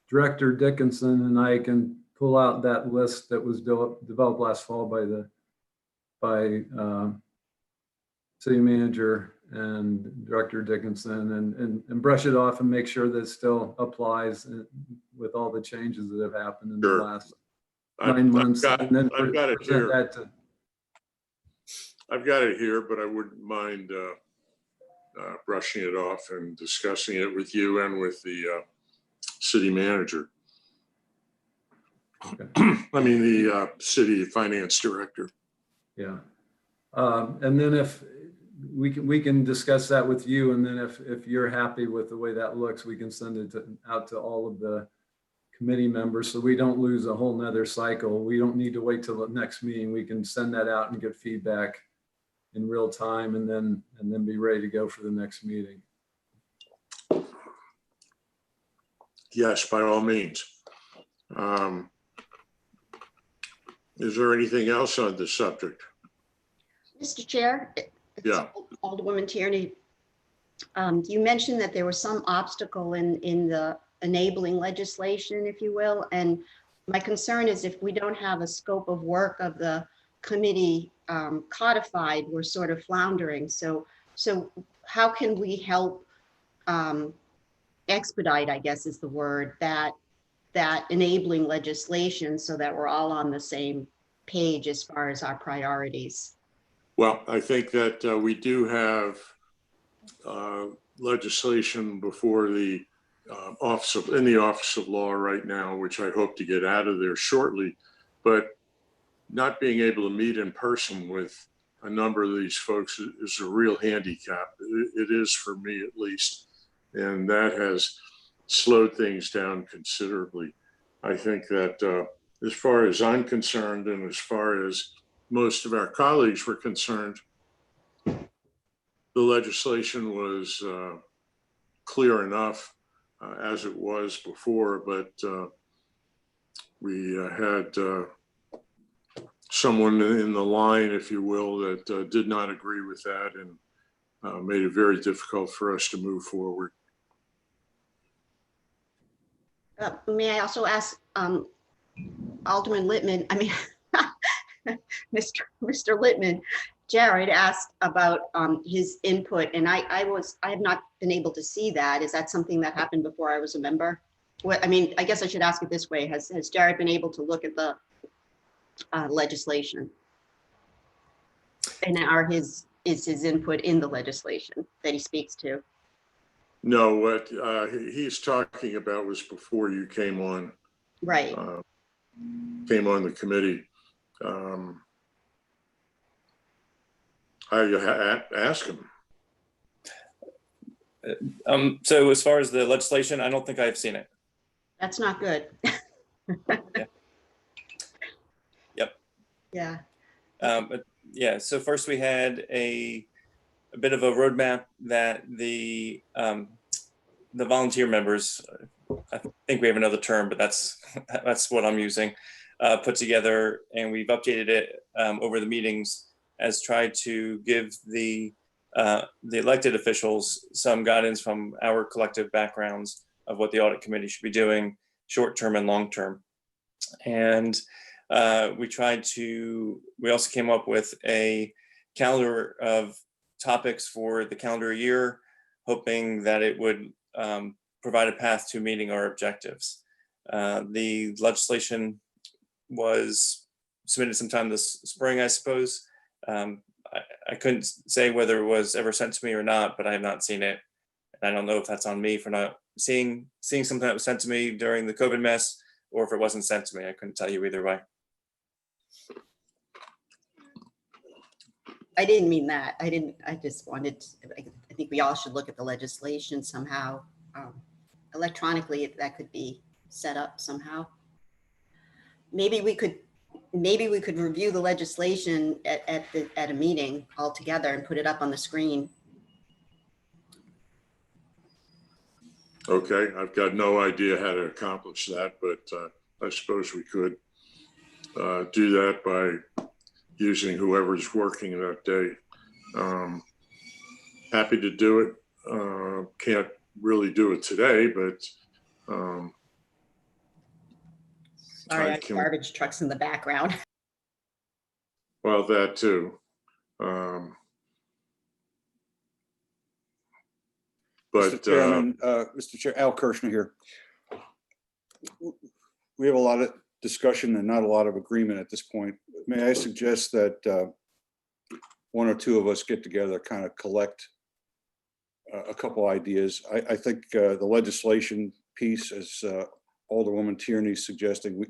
[SPEAKER 6] Director Dickinson and I can pull out that list that was developed last fall by City Manager and Director Dickinson and brush it off and make sure that it still applies with all the changes that have happened in the last 9 months.
[SPEAKER 1] I've got it here.
[SPEAKER 6] I've
[SPEAKER 1] got it here, but I wouldn't mind brushing it off and discussing it with you and with the city manager.
[SPEAKER 6] Okay.
[SPEAKER 1] I mean, the city finance director.
[SPEAKER 6] Yeah. And then if we can discuss that with you, and then if you're happy with the way that looks, we can send it out to all of the committee members so we don't lose a whole nother cycle. We don't need to wait till the next meeting. We can send that out and get feedback in real time and then be ready to go for the next meeting.
[SPEAKER 1] Yes, by all means. Is there anything else on this subject?
[SPEAKER 9] Mr. Chair?
[SPEAKER 1] Yeah.
[SPEAKER 9] Alderwoman Tierney, you mentioned that there was some obstacle in the enabling legislation, if you will. And my concern is if we don't have a scope of work of the committee codified, we're sort of floundering. So how can we help expedite, I guess is the word, that enabling legislation so that we're all on the same page as far as our priorities?
[SPEAKER 1] Well, I think that we do have legislation before the Office of Law right now, which I hope to get out of there shortly. But not being able to meet in person with a number of these folks is a real handicap. It is for me, at least, and that has slowed things down considerably. I think that as far as I'm concerned, and as far as most of our colleagues were concerned, the legislation was clear enough as it was before, but we had someone in the line, if you will, that did not agree with that and made it very difficult for us to move forward.
[SPEAKER 9] May I also ask Alderman Littman, I mean, Mr. Littman, Jared asked about his input, and I have not been able to see that. Is that something that happened before I was a member? I mean, I guess I should ask it this way. Has Jared been able to look at the legislation? And is his input in the legislation that he speaks to?
[SPEAKER 1] No, what he's talking about was before you came on.
[SPEAKER 9] Right.
[SPEAKER 1] Came on the committee. I ask him.
[SPEAKER 5] So as far as the legislation, I don't think I've seen it.
[SPEAKER 9] That's not good.
[SPEAKER 5] Yep.
[SPEAKER 9] Yeah.
[SPEAKER 5] But yeah, so first we had a bit of a roadmap that the volunteer members, I think we have another term, but that's what I'm using, put together, and we've updated it over the meetings as tried to give the elected officials some guidance from our collective backgrounds of what the audit committee should be doing, short-term and long-term. And we also came up with a calendar of topics for the calendar year, hoping that it would provide a path to meeting our objectives. The legislation was submitted sometime this spring, I suppose. I couldn't say whether it was ever sent to me or not, but I have not seen it. And I don't know if that's on me for not seeing something that was sent to me during the COVID mess, or if it wasn't sent to me. I couldn't tell you either way.
[SPEAKER 9] I didn't mean that. I just wanted, I think we all should look at the legislation somehow. Electronically, if that could be set up somehow. Maybe we could review the legislation at a meeting all together and put it up on the screen.
[SPEAKER 1] Okay, I've got no idea how to accomplish that, but I suppose we could do that by using whoever's working that day. Happy to do it. Can't really do it today, but
[SPEAKER 9] Sorry, I have garbage trucks in the background.
[SPEAKER 1] Well, that too. But
[SPEAKER 3] Mr. Chairman, Mr. Chair, Al Kirshner here. We have a lot of discussion and not a lot of agreement at this point. May I suggest that one or two of us get together, kind of collect a couple ideas. I think the legislation piece, as Alderwoman Tierney's suggesting,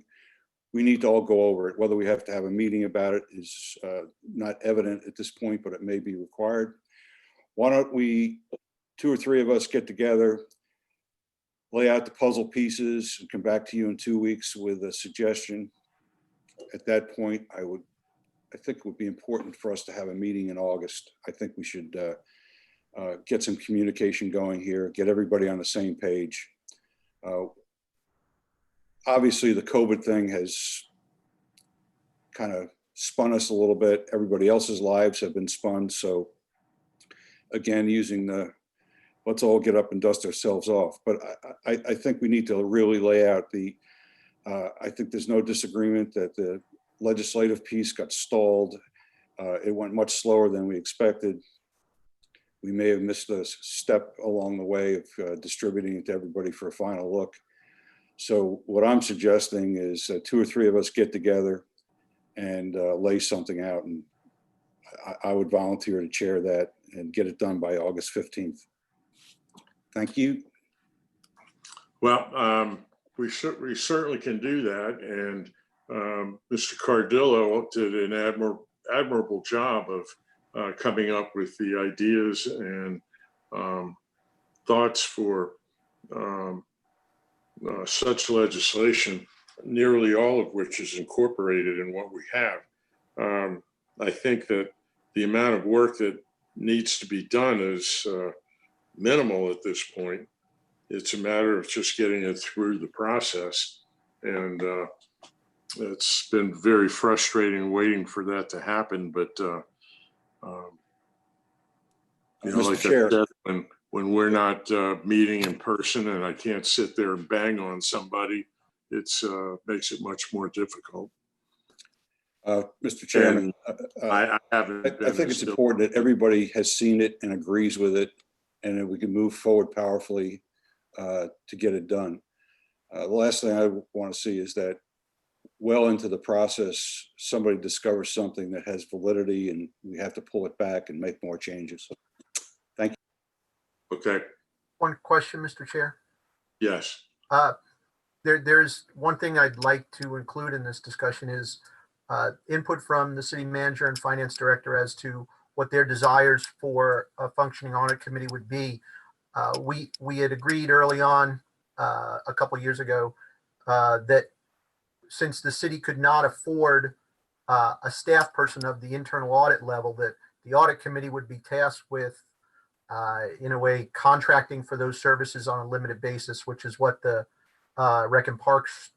[SPEAKER 3] we need to all go over it. Whether we have to have a meeting about it is not evident at this point, but it may be required. Why don't we, two or three of us, get together, lay out the puzzle pieces, and come back to you in 2 weeks with a suggestion. At that point, I think it would be important for us to have a meeting in August. I think we should get some communication going here, get everybody on the same page. Obviously, the COVID thing has kind of spun us a little bit. Everybody else's lives have been spun. So again, using the let's all get up and dust ourselves off. But I think we need to really lay out I think there's no disagreement that the legislative piece got stalled. It went much slower than we expected. We may have missed a step along the way of distributing it to everybody for a final look. So what I'm suggesting is two or three of us get together and lay something out. And I would volunteer to chair that and get it done by August 15th. Thank you.
[SPEAKER 1] well, we certainly can do that. And Mr. Cardillo did an admirable job of coming up with the ideas and thoughts for such legislation, nearly all of which is incorporated in what we have. I think that the amount of work that needs to be done is minimal at this point. It's a matter of just getting it through the process. And it's been very frustrating waiting for that to happen. But, like I said, when we're not meeting in person and I can't sit there and bang on somebody, it's makes it much more difficult.
[SPEAKER 3] Mr. Chairman,
[SPEAKER 1] I
[SPEAKER 3] think it's important that everybody has seen it and agrees with it, and that we can move forward powerfully to get it done. The last thing I want to see is that well into the process, somebody discovers something that has validity and we have to pull it back and make more changes. Thank you.
[SPEAKER 1] Okay.
[SPEAKER 4] One question, Mr. Chair.
[SPEAKER 1] Yes.
[SPEAKER 4] There's one thing I'd like to include in this discussion is input from the city manager and finance director as to what their desires for a functioning audit committee would be. we had agreed early on, a couple years ago, that since the city could not afford a staff person of the internal audit level, that the audit committee would be tasked with, in a way, contracting for those services on a limited basis, which is what the Rec and Parks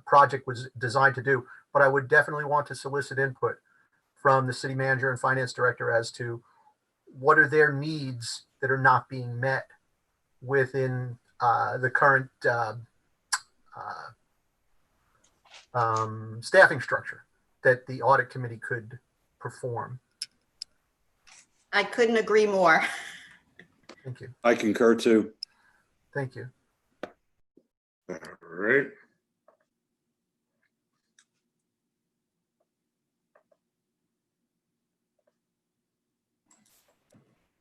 [SPEAKER 4] project was designed to do. But I would definitely want to solicit input from the city manager and finance director as to what are their needs that are not being met within the current staffing structure that the audit committee could perform.
[SPEAKER 9] I couldn't agree more.
[SPEAKER 4] Thank you.
[SPEAKER 3] I concur too.
[SPEAKER 4] Thank you.
[SPEAKER 1] All right.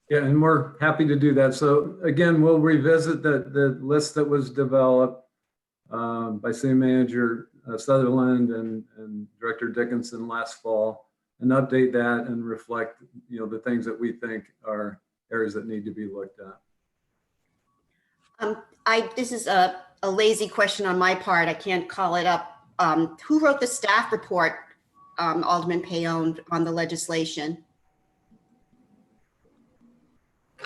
[SPEAKER 6] Yeah, and we're happy to do that. So again, we'll revisit the list that was developed by City Manager Sutherland and Director Dickinson last fall, and update that and reflect, the things that we think are areas that need to be looked at.
[SPEAKER 9] This is a lazy question on my part. I can't call it up. Who wrote the staff report, Alderman Payone, on the legislation?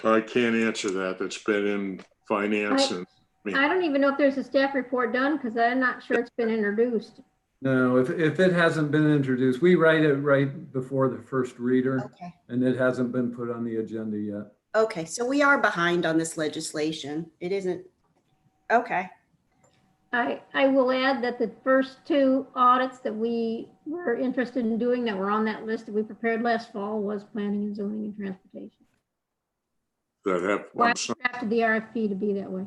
[SPEAKER 1] I can't answer that. That's been in finance and
[SPEAKER 7] I don't even know if there's a staff report done because I'm not sure it's been introduced.
[SPEAKER 6] No, if it hasn't been introduced, we write it right before the first reader.
[SPEAKER 9] Okay.
[SPEAKER 6] And it hasn't been put on the agenda yet.
[SPEAKER 9] Okay, so we are behind on this legislation. It isn't, okay.
[SPEAKER 7] I will add that the first two audits that we were interested in doing that were on that list that we prepared last fall was planning and zoning and transportation.
[SPEAKER 1] that have.
[SPEAKER 7] Well, I
[SPEAKER 1] I'm sorry.
[SPEAKER 7] drafted the RFP to be that way.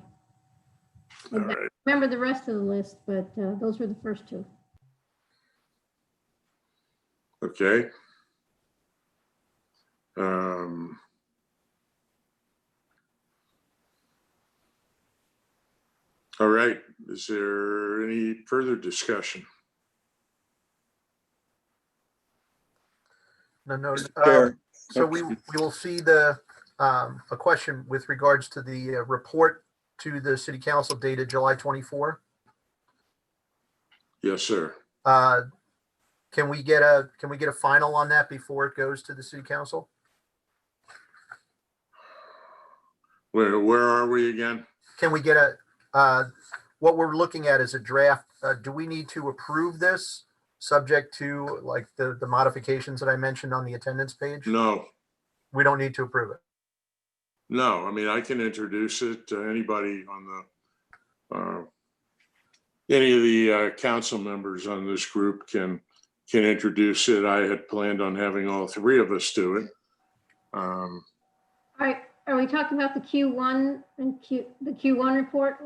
[SPEAKER 7] I
[SPEAKER 1] All
[SPEAKER 7] don't
[SPEAKER 1] right.
[SPEAKER 7] remember the rest of the list, but those were the first two.
[SPEAKER 1] Okay. All right. Is there any further discussion?
[SPEAKER 4] No, no.
[SPEAKER 3] Chair.
[SPEAKER 4] So we will see the a question with regards to the report to the city council dated July 24.
[SPEAKER 1] Yes, sir.
[SPEAKER 4] Can we get a final on that before it goes to the city council?
[SPEAKER 1] Where are we again?
[SPEAKER 4] Can we get what we're looking at is a draft. Do we need to approve this subject to like the modifications that I mentioned on the attendance page?
[SPEAKER 1] No,
[SPEAKER 4] We don't need to approve it.
[SPEAKER 1] no. I mean, I can introduce it to anybody on the, any of the council members on this group can introduce it. I had planned on having all three of us do it.
[SPEAKER 7] All right, are we talking about the Q1 and the Q1 report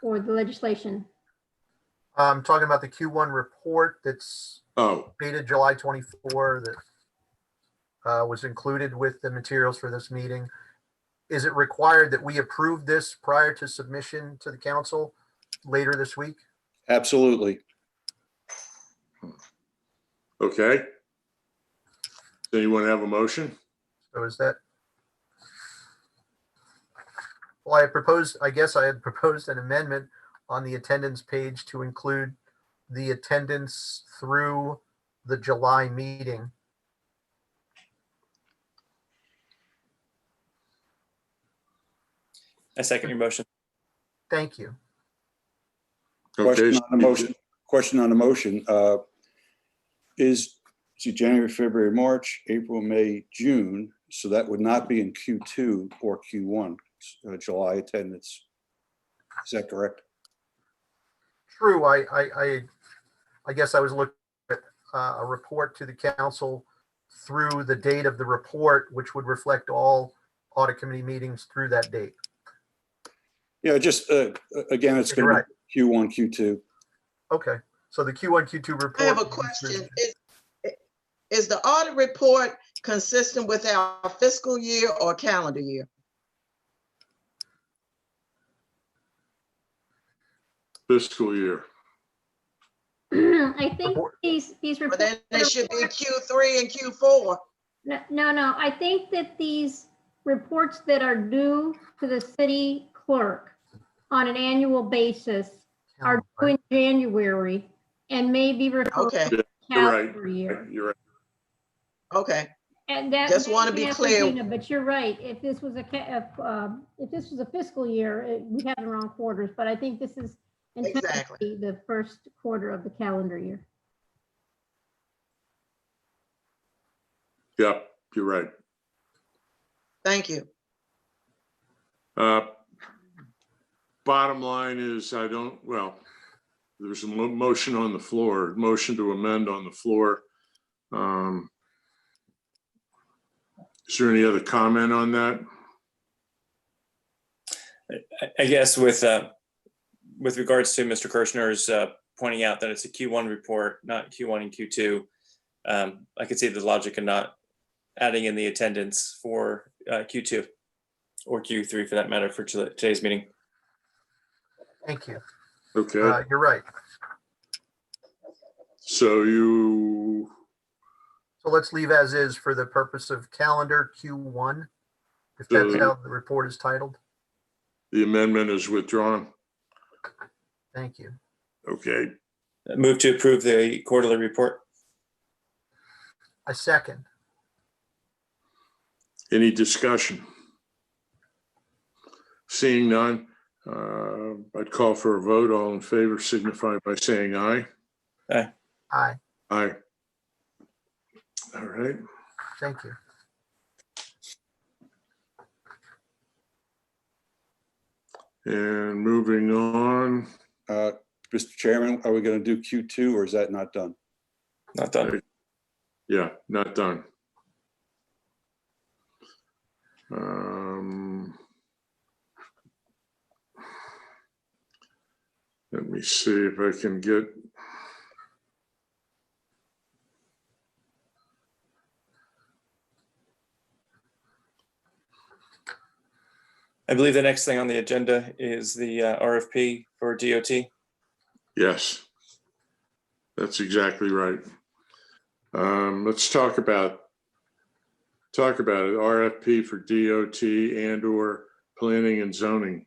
[SPEAKER 7] or the legislation?
[SPEAKER 4] I'm talking about the Q1 report that's
[SPEAKER 1] Oh,
[SPEAKER 4] dated July 24 that was included with the materials for this meeting. Is it required that we approve this prior to submission to the council later this week?
[SPEAKER 3] Absolutely.
[SPEAKER 1] okay. Does anyone have a motion?
[SPEAKER 4] So is that? Well, I guess I had proposed an amendment on the attendance page to include the attendance through the July meeting.
[SPEAKER 5] I second your motion.
[SPEAKER 4] Thank you.
[SPEAKER 1] Okay.
[SPEAKER 3] Question on the motion. Is January, February, March, April, May, June. So that would not be in Q2 or Q1, July attendance. Is that correct?
[SPEAKER 4] True. I guess I was looking at a report to the council through the date of the report, which would reflect all audit committee meetings through that date.
[SPEAKER 3] Yeah, just again, it's going to be Q1, Q2.
[SPEAKER 4] Okay. So the Q1, Q2 report.
[SPEAKER 10] I have a question. Is the audit report consistent with our fiscal year or calendar year?
[SPEAKER 1] Fiscal year.
[SPEAKER 7] I think these
[SPEAKER 10] But
[SPEAKER 7] reports.
[SPEAKER 10] then it should be Q3 and Q4.
[SPEAKER 7] No. I think that these reports that are due to the city clerk on an annual basis are due in January and may be referred
[SPEAKER 10] Okay,
[SPEAKER 7] to the
[SPEAKER 1] You're right.
[SPEAKER 7] calendar year.
[SPEAKER 1] You're right.
[SPEAKER 10] okay.
[SPEAKER 7] And that.
[SPEAKER 10] Just want to
[SPEAKER 7] may
[SPEAKER 10] be
[SPEAKER 7] answer,
[SPEAKER 10] clear.
[SPEAKER 7] Gina, but you're right. If this was if this was a fiscal year, we have the wrong quarters, but I think this is intended to
[SPEAKER 10] Exactly.
[SPEAKER 7] be the first quarter of the calendar year.
[SPEAKER 1] Yep, you're right.
[SPEAKER 10] Thank you.
[SPEAKER 1] Bottom line is there's a motion on the floor, motion to amend on the floor. Is there any other comment on that?
[SPEAKER 5] I guess with regards to Mr. Kirshner's pointing out that it's a Q1 report, not Q1 and Q2, I could see the logic in not adding in the attendance for Q2 or Q3 for that matter for today's meeting.
[SPEAKER 4] Thank you.
[SPEAKER 1] Okay,
[SPEAKER 4] You're right.
[SPEAKER 1] so
[SPEAKER 4] So let's leave as is for the purpose of calendar Q1, if that's
[SPEAKER 1] So-
[SPEAKER 4] how the report is titled.
[SPEAKER 1] the amendment is withdrawn.
[SPEAKER 4] Thank you.
[SPEAKER 1] Okay,
[SPEAKER 5] Move to approve the quarterly report.
[SPEAKER 4] I second.
[SPEAKER 1] any discussion? Seeing none, I'd call for a vote. All in favor signify by saying aye.
[SPEAKER 4] Aye.
[SPEAKER 1] Aye. All right.
[SPEAKER 4] Thank you.
[SPEAKER 1] And moving on,
[SPEAKER 3] Mr. Chairman, are we going to do Q2 or is that not done?
[SPEAKER 5] Not done.
[SPEAKER 1] yeah, not done. Let me see if I can get.
[SPEAKER 5] I believe the next thing on the agenda is the RFP for DOT.
[SPEAKER 1] Yes, that's exactly right. Let's talk about it. RFP for DOT and/or planning and zoning.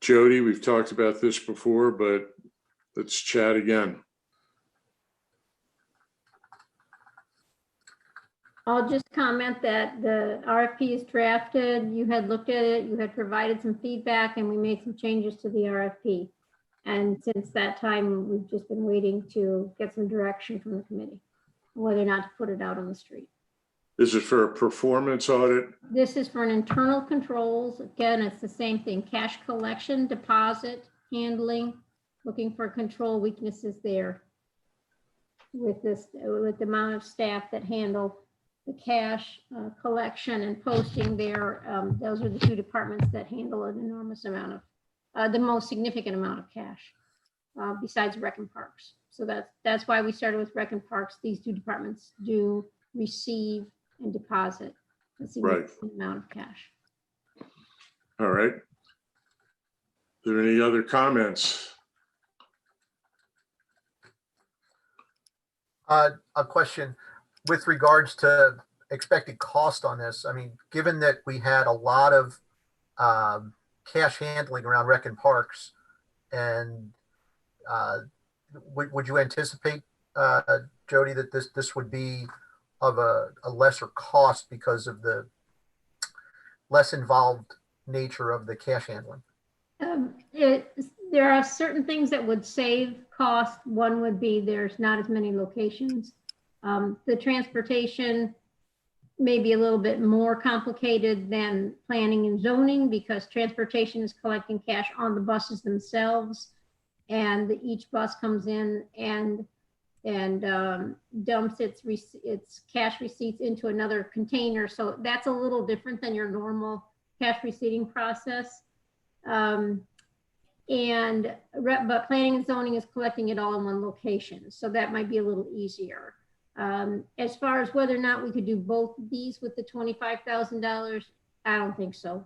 [SPEAKER 1] Jody, we've talked about this before, but let's chat again.
[SPEAKER 7] I'll just comment that the RFP is drafted. You had looked at it, you had provided some feedback, and we made some changes to the RFP. And since that time, we've just been waiting to get some direction from the committee, whether or not to put it out on the street.
[SPEAKER 1] Is it for a performance audit?
[SPEAKER 7] This is for an internal controls. Again, it's the same thing, cash collection, deposit, handling, looking for control weaknesses there with the amount of staff that handle the cash collection and posting there. Those are the two departments that handle an enormous amount of, the most significant amount of cash besides Rec and Parks. So that's why we started with Rec and Parks. These two departments do receive and deposit a significant amount of cash.
[SPEAKER 1] All right. Are there any other comments?
[SPEAKER 4] A question with regards to expected cost on this. I mean, given that we had a lot of cash handling around Rec and Parks, and would you anticipate, Jody, that this would be of a lesser cost because of the less involved nature of the cash handling?
[SPEAKER 7] There are certain things that would save cost. One would be there's not as many locations. The transportation may be a little bit more complicated than planning and zoning because transportation is collecting cash on the buses themselves, and each bus comes in and dumps its cash receipts into another container. So that's a little different than your normal cash receipting process. But planning and zoning is collecting it all in one location. So that might be a little easier. As far as whether or not we could do both of these with the $25,000, I don't think so.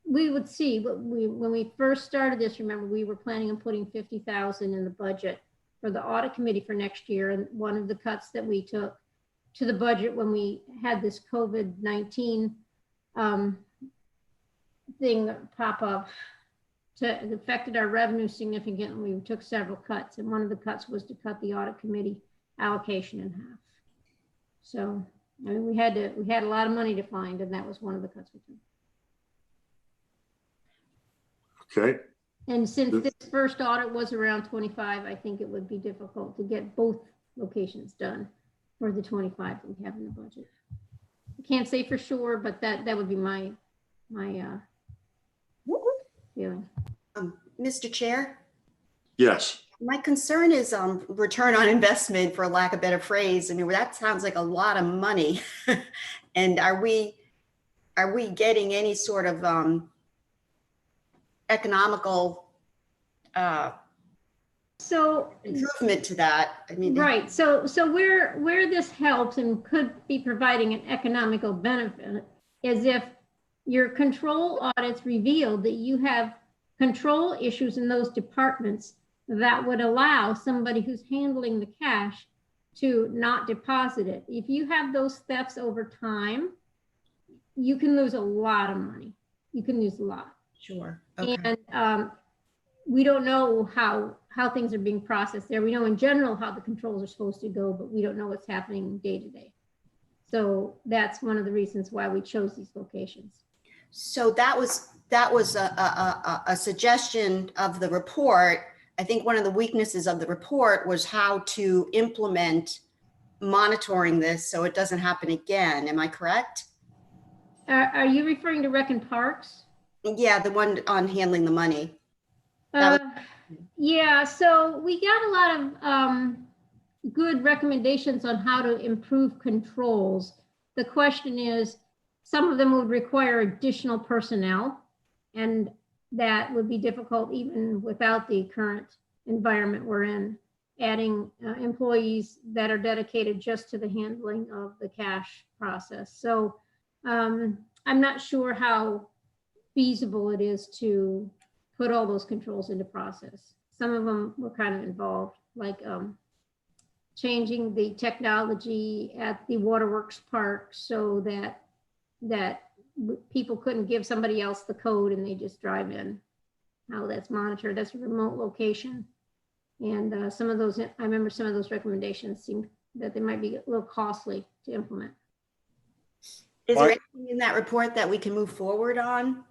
[SPEAKER 7] We would see, but when we first started this, remember, we were planning on putting $50,000 in the budget for the audit committee for next year. And one of the cuts that we took to the budget when we had this COVID-19 thing pop up. It affected our revenue significantly. We took several cuts, and one of the cuts was to cut the audit committee allocation in half. So, I mean, we had a lot of money to find, and that was one of the cuts we took.
[SPEAKER 1] Okay,
[SPEAKER 7] And since this first audit was around 25, I think it would be difficult to get both locations done for the 25 that we have in the budget. I can't say for sure, but that would be my feeling.
[SPEAKER 9] Mr. Chair,
[SPEAKER 10] Yes.
[SPEAKER 9] my concern is return on investment, for lack of a better phrase. I mean, that sounds like a lot of money. And are we getting any sort of economical
[SPEAKER 7] So
[SPEAKER 9] improvement to that? I mean,
[SPEAKER 7] right. So where this helps and could be providing an economical benefit is if your control audits revealed that you have control issues in those departments that would allow somebody who's handling the cash to not deposit it. If you have those thefts over time, you can lose a lot of money. You can lose a lot.
[SPEAKER 9] sure. Okay.
[SPEAKER 7] And we don't know how things are being processed there. We know in general how the controls are supposed to go, but we don't know what's happening day to day. So that's one of the reasons why we chose these locations.
[SPEAKER 9] So that was a suggestion of the report. I think one of the weaknesses of the report was how to implement monitoring this so it doesn't happen again. Am I correct?
[SPEAKER 7] Are you referring to Rec and Parks?
[SPEAKER 9] Yeah, the one on handling the money.
[SPEAKER 7] Yeah, so we got a lot of good recommendations on how to improve controls. The question is, some of them would require additional personnel, and that would be difficult even without the current environment we're in, adding employees that are dedicated just to the handling of the cash process. So I'm not sure how feasible it is to put all those controls into process. Some of them were kind of involved, like changing the technology at the waterworks park so that people couldn't give somebody else the code and they just drive in. How that's monitored. That's a remote location. And some of those, I remember some of those recommendations seemed that they might be a little costly to implement.
[SPEAKER 9] Is there anything in that report that we can move forward on?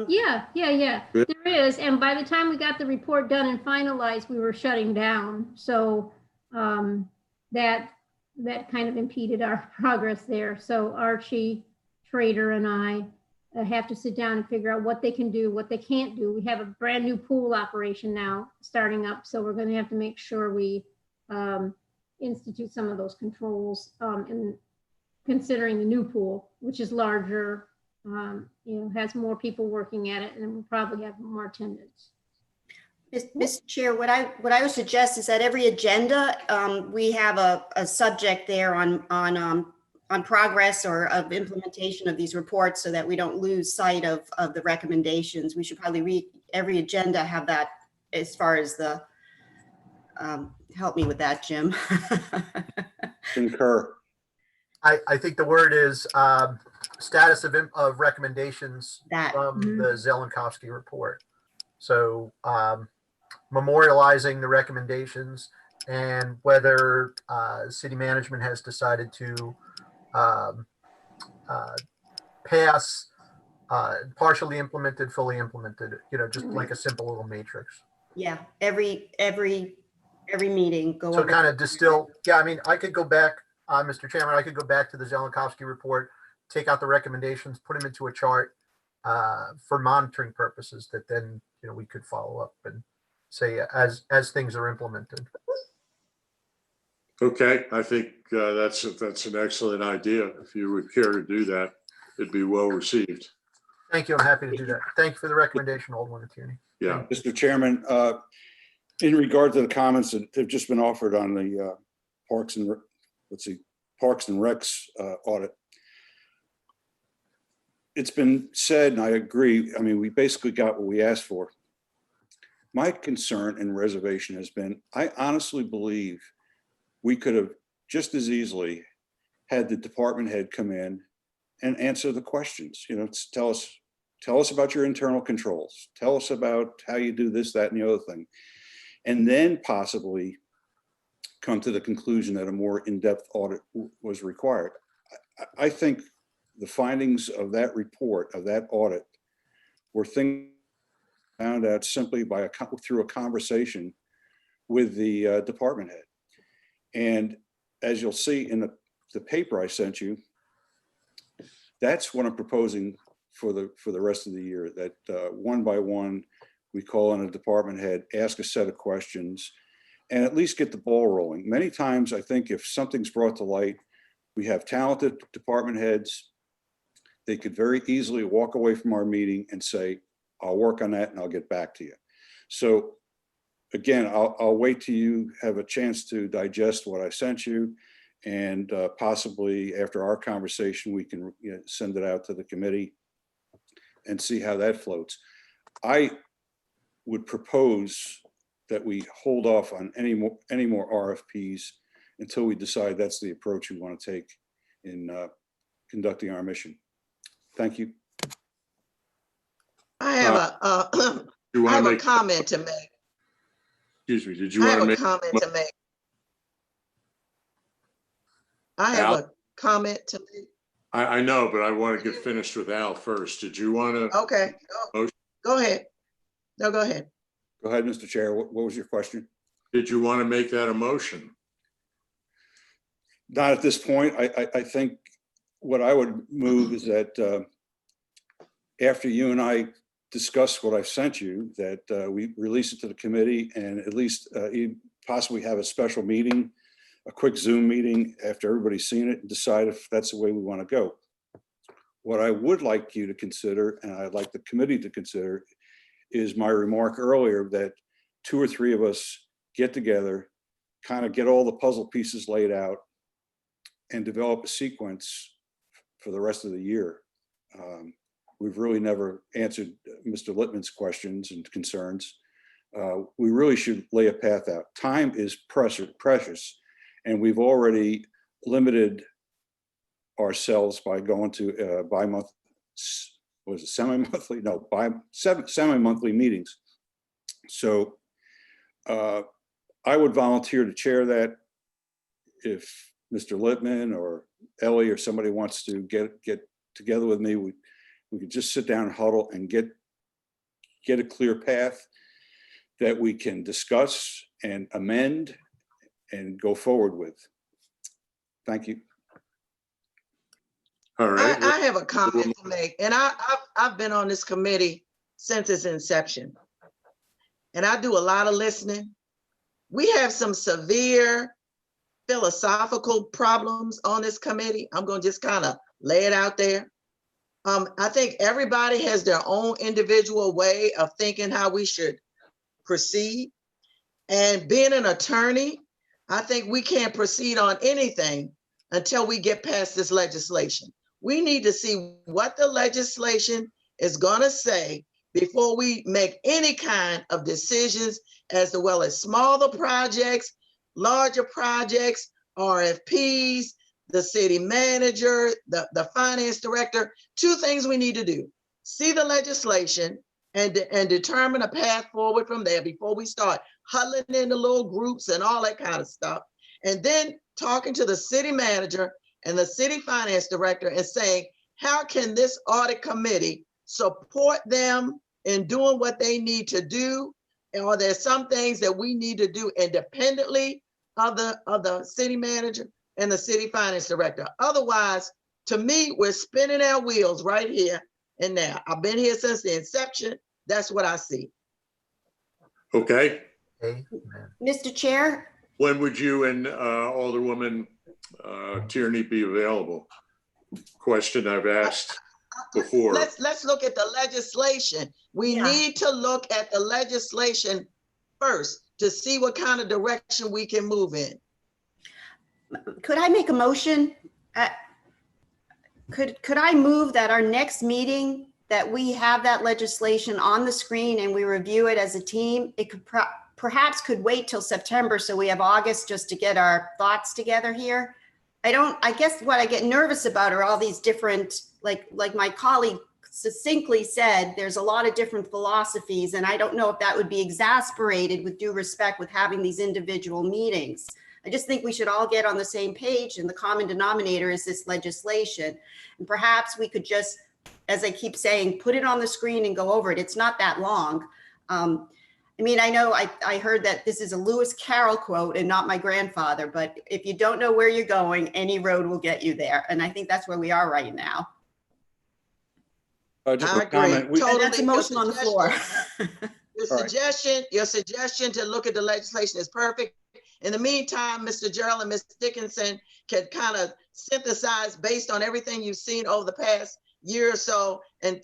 [SPEAKER 7] Yeah. There is. And by the time we got the report done and finalized, we were shutting down. So that kind of impeded our progress there. So Archie, Trader, and I have to sit down and figure out what they can do, what they can't do. We have a brand new pool operation now starting up. So we're going to have to make sure we institute some of those controls in considering the new pool, which is larger, has more people working at it, and we'll probably have more attendance.
[SPEAKER 9] Mr. Chair, what I would suggest is that every agenda, we have a subject there on progress or of implementation of these reports so that we don't lose sight of the recommendations. We should probably read every agenda, have that as far as the, help me with that, Jim.
[SPEAKER 3] Concur.
[SPEAKER 4] I think the word is status of recommendations from the Zelenkowski report. So memorializing the recommendations and whether city management has decided to pass partially implemented, fully implemented, just like a simple little matrix.
[SPEAKER 9] Yeah, every meeting go
[SPEAKER 4] So
[SPEAKER 9] over.
[SPEAKER 4] kind of distill. Yeah, I mean, I could go back, Mr. Chairman, I could go back to the Zelenkowski report, take out the recommendations, put them into a chart for monitoring purposes that then, we could follow up and say as things are implemented.
[SPEAKER 1] okay, I think that's an excellent idea. If you would care to do that, it'd be well received.
[SPEAKER 4] Thank you. I'm happy to do that. Thank you for the recommendation, Alderman Tierney.
[SPEAKER 1] Yeah,
[SPEAKER 3] Mr. Chairman, in regard to the comments that have just been offered on the Parks and Recs audit, it's been said, and I agree, I mean, we basically got what we asked for. My concern and reservation has been, I honestly believe we could have just as easily had the department head come in and answer the questions. You know, tell us about your internal controls. Tell us about how you do this, that, and the other thing. And then possibly come to the conclusion that a more in-depth audit was required. I think the findings of that report, of that audit, were things found out simply through a conversation with the department head. And as you'll see in the paper I sent you, that's what I'm proposing for the rest of the year, that one by one, we call on a department head, ask a set of questions, and at least get the ball rolling. Many times, I think if something's brought to light, we have talented department heads. They could very easily walk away from our meeting and say, I'll work on that and I'll get back to you. So again, I'll wait till you have a chance to digest what I sent you, and possibly after our conversation, we can send it out to the committee and see how that floats. I would propose that we hold off on any more RFPs until we decide that's the approach we want to take in conducting our mission. Thank you.
[SPEAKER 10] I have I have a comment to make.
[SPEAKER 1] Excuse me, did you want to make?
[SPEAKER 10] I have a comment to make. I have a comment to make.
[SPEAKER 1] I know, but I want to get finished with Al first. Did you want to?
[SPEAKER 10] Okay, go ahead. No, go ahead.
[SPEAKER 3] Go ahead, Mr. Chair. What was your question?
[SPEAKER 1] Did you want to make that a motion?
[SPEAKER 3] Not at this point. I think what I would move is that after you and I discuss what I've sent you, that we release it to the committee and at least possibly have a special meeting, a quick Zoom meeting after everybody's seen it and decide if that's the way we want to go. What I would like you to consider, and I'd like the committee to consider, is my remark earlier that 2 or 3 of us get together, kind of get all the puzzle pieces laid out and develop a sequence for the rest of the year. We've really never answered Mr. Littman's questions and concerns. We really should lay a path out. Time is precious, and we've already limited ourselves by going to semi-monthly meetings. So I would volunteer to chair that. If Mr. Littman or Ellie or somebody wants to get together with me, we could just sit down and huddle and get a clear path that we can discuss and amend and go forward with. Thank you.
[SPEAKER 1] All right.
[SPEAKER 10] I have a comment to make, and I've been on this committee since its inception, and I do a lot of listening. We have some severe philosophical problems on this committee. I'm going to just kind of lay it out there. I think everybody has their own individual way of thinking how we should proceed. And being an attorney, I think we can't proceed on anything until we get past this legislation. We need to see what the legislation is going to say before we make any kind of decisions as well as smaller projects, larger projects, RFPs, the city manager, the finance director. 2 things we need to do: see the legislation and determine a path forward from there before we start huddling into little groups and all that kind of stuff. And then talking to the city manager and the city finance director and saying, how can this audit committee support them in doing what they need to do? And are there some things that we need to do independently of the city manager and the city finance director? Otherwise, to me, we're spinning our wheels right here and now. I've been here since the inception. That's what I see.
[SPEAKER 1] Okay.
[SPEAKER 9] Mr. Chair,
[SPEAKER 1] When would you and Alderwoman Tierney be available? Question I've asked before.
[SPEAKER 10] Let's look at the legislation. We need to look at the legislation first to see what kind of direction we can move in.
[SPEAKER 9] could I make a motion? Could I move that our next meeting, that we have that legislation on the screen and we review it as a team? It could perhaps could wait till September, so we have August just to get our thoughts together here. I guess what I get nervous about are all these different, like my colleague succinctly said, there's a lot of different philosophies, and I don't know if that would be exasperated, with due respect, with having these individual meetings. I just think we should all get on the same page, and the common denominator is this legislation. And perhaps we could just, as I keep saying, put it on the screen and go over it. It's not that long. I mean, I know I heard that this is a Lewis Carroll quote and not my grandfather, but if you don't know where you're going, any road will get you there. And I think that's where we are right now.
[SPEAKER 3] Just
[SPEAKER 10] I
[SPEAKER 3] a comment.
[SPEAKER 10] agree.
[SPEAKER 9] And that's a motion on the floor.
[SPEAKER 10] Your suggestion to look at the legislation is perfect. In the meantime, Mr. Gerald and Ms. Dickinson can kind of synthesize based on everything you've seen over the past year or so, and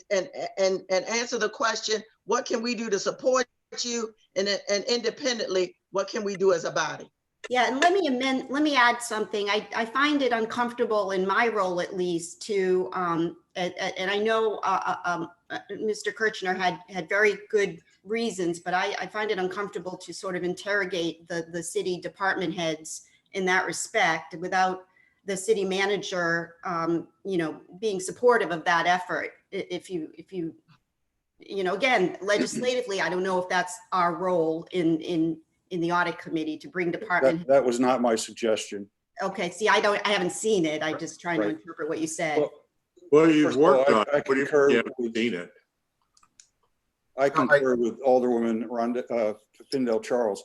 [SPEAKER 10] answer the question, what can we do to support you, and independently, what can we do as a body?
[SPEAKER 9] Yeah, and let me add something. I find it uncomfortable in my role, at least, to, and I know Mr. Kirchner had very good reasons, but I find it uncomfortable to sort of interrogate the city department heads in that respect without the city manager, you know, being supportive of that effort. If you know, again, legislatively, I don't know if that's our role in the audit committee to bring department.
[SPEAKER 3] That was not my suggestion.
[SPEAKER 9] Okay, see, I haven't seen it. I just trying to
[SPEAKER 3] Right.
[SPEAKER 9] interpret what you said.
[SPEAKER 1] Well, you've
[SPEAKER 3] First of all,
[SPEAKER 1] worked on
[SPEAKER 3] I
[SPEAKER 1] it, but you
[SPEAKER 3] concur
[SPEAKER 1] haven't
[SPEAKER 3] with-
[SPEAKER 1] seen it.
[SPEAKER 3] I concur with Alderwoman Pindell Charles,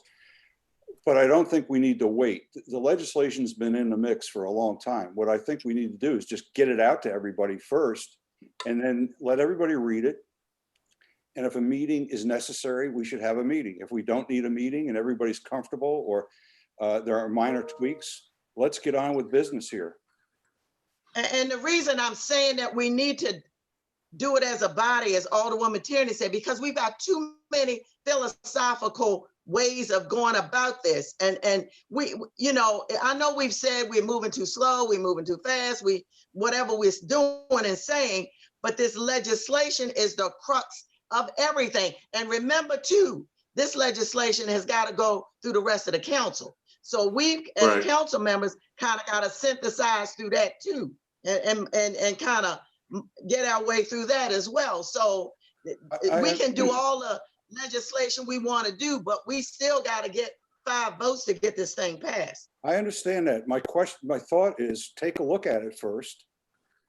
[SPEAKER 3] but I don't think we need to wait. The legislation's been in the mix for a long time. What I think we need to do is just get it out to everybody first, and then let everybody read it. And if a meeting is necessary, we should have a meeting. If we don't need a meeting and everybody's comfortable, or there are minor tweaks, let's get on with business here.
[SPEAKER 10] And the reason I'm saying that we need to do it as a body, as Alderwoman Tierney said, because we've got too many philosophical ways of going about this. And we, you know, I know we've said we're moving too slow, we're moving too fast, whatever we're doing and saying, but this legislation is the crux of everything. And remember too, this legislation has got to go through the rest of the council. So we, as
[SPEAKER 1] Right.
[SPEAKER 10] council members, kind of got to synthesize through that too, and kind of get our way through that as well. So we can do all the legislation we want to do, but we still got to get 5 votes to get this thing passed.
[SPEAKER 3] I understand that. My thought is, take a look at it first.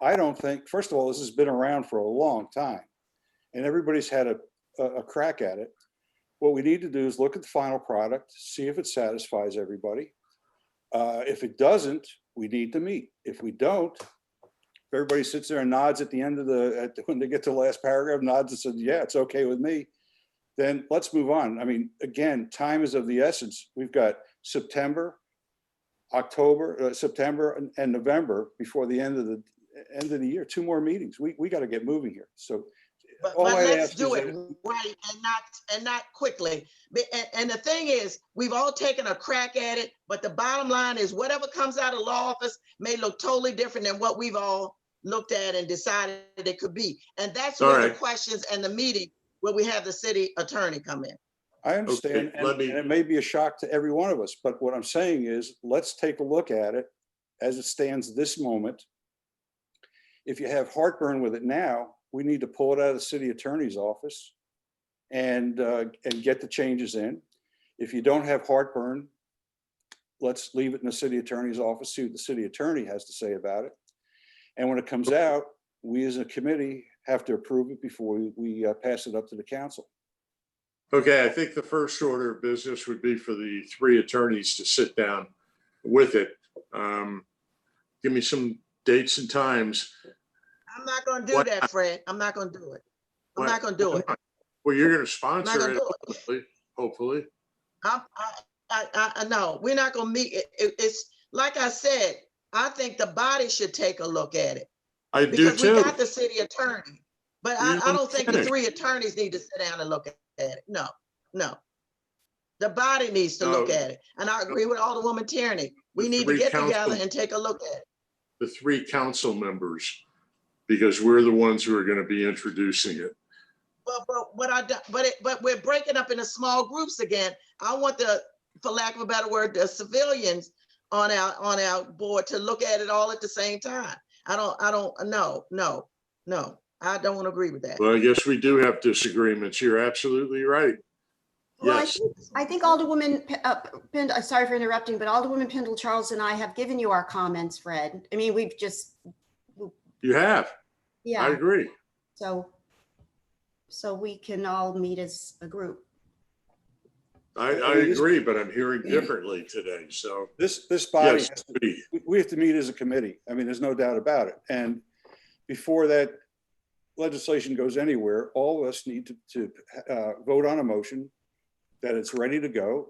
[SPEAKER 3] I don't think, first of all, this has been around for a long time, and everybody's had a crack at it. What we need to do is look at the final product, see if it satisfies everybody. If it doesn't, we need to meet. If we don't, if everybody sits there and nods at the end of when they get to the last paragraph, nods and says, yeah, it's okay with me, then let's move on. I mean, again, time is of the essence. We've got September, and November before the end of the year. 2 more meetings. We got to get moving here. So
[SPEAKER 10] But
[SPEAKER 3] all I
[SPEAKER 10] let's
[SPEAKER 3] ask
[SPEAKER 10] do
[SPEAKER 3] is
[SPEAKER 10] it
[SPEAKER 3] that-
[SPEAKER 10] right and not quickly. And the thing is, we've all taken a crack at it, but the bottom line is whatever comes out of law office may look totally different than what we've all looked at and decided it could be. And that's where the questions and the meeting where we have the city attorney come in.
[SPEAKER 3] I understand,
[SPEAKER 1] Okay,
[SPEAKER 3] and it may be a shock to every one of us, but what I'm saying is, let's take a look at it as it stands this moment. If you have heartburn with it now, we need to pull it out of the city attorney's office and get the changes in. If you don't have heartburn, let's leave it in the city attorney's office, see what the city attorney has to say about it. And when it comes out, we as a committee have to approve it before we pass it up to the council.
[SPEAKER 1] Okay, I think the first order of business would be for the 3 attorneys to sit down with it. Give me some dates and times.
[SPEAKER 10] I'm not going to do that, Fred. I'm not going to do it. I'm not going to do it.
[SPEAKER 1] Well, you're going to
[SPEAKER 10] I'm not
[SPEAKER 1] sponsor
[SPEAKER 10] going
[SPEAKER 1] it,
[SPEAKER 10] to do it.
[SPEAKER 1] hopefully.
[SPEAKER 10] I know we're not going to meet. It's like I said, I think the body should take a look at it.
[SPEAKER 1] I do
[SPEAKER 10] Because we
[SPEAKER 1] too.
[SPEAKER 10] got the city attorney, but I don't think the 3 attorneys need to sit down and look at it. No. The body needs to look at it. And I agree with Alderwoman Tierney. We need to get together and take a look at it.
[SPEAKER 1] The 3 council members, because we're the ones who are going to be introducing it.
[SPEAKER 10] But we're breaking up into small groups again. I want for lack of a better word, the civilians on our board to look at it all at the same time. I don't, no, I don't agree with that.
[SPEAKER 1] Well, I guess we do have disagreements. You're absolutely right.
[SPEAKER 9] Well,
[SPEAKER 1] Yes.
[SPEAKER 9] I think Alderwoman, sorry for interrupting, but Alderwoman Pindle-Charles and I have given you our comments, Fred. I mean, we've just,
[SPEAKER 1] You have.
[SPEAKER 9] yeah.
[SPEAKER 1] I agree.
[SPEAKER 9] So we can all meet as a group.
[SPEAKER 1] I agree, but I'm hearing differently today. So
[SPEAKER 3] This body,
[SPEAKER 1] yes,
[SPEAKER 3] has to, we have to meet as a committee. I mean, there's no doubt about it. And before that legislation goes anywhere, all of us need to vote on a motion that it's ready to go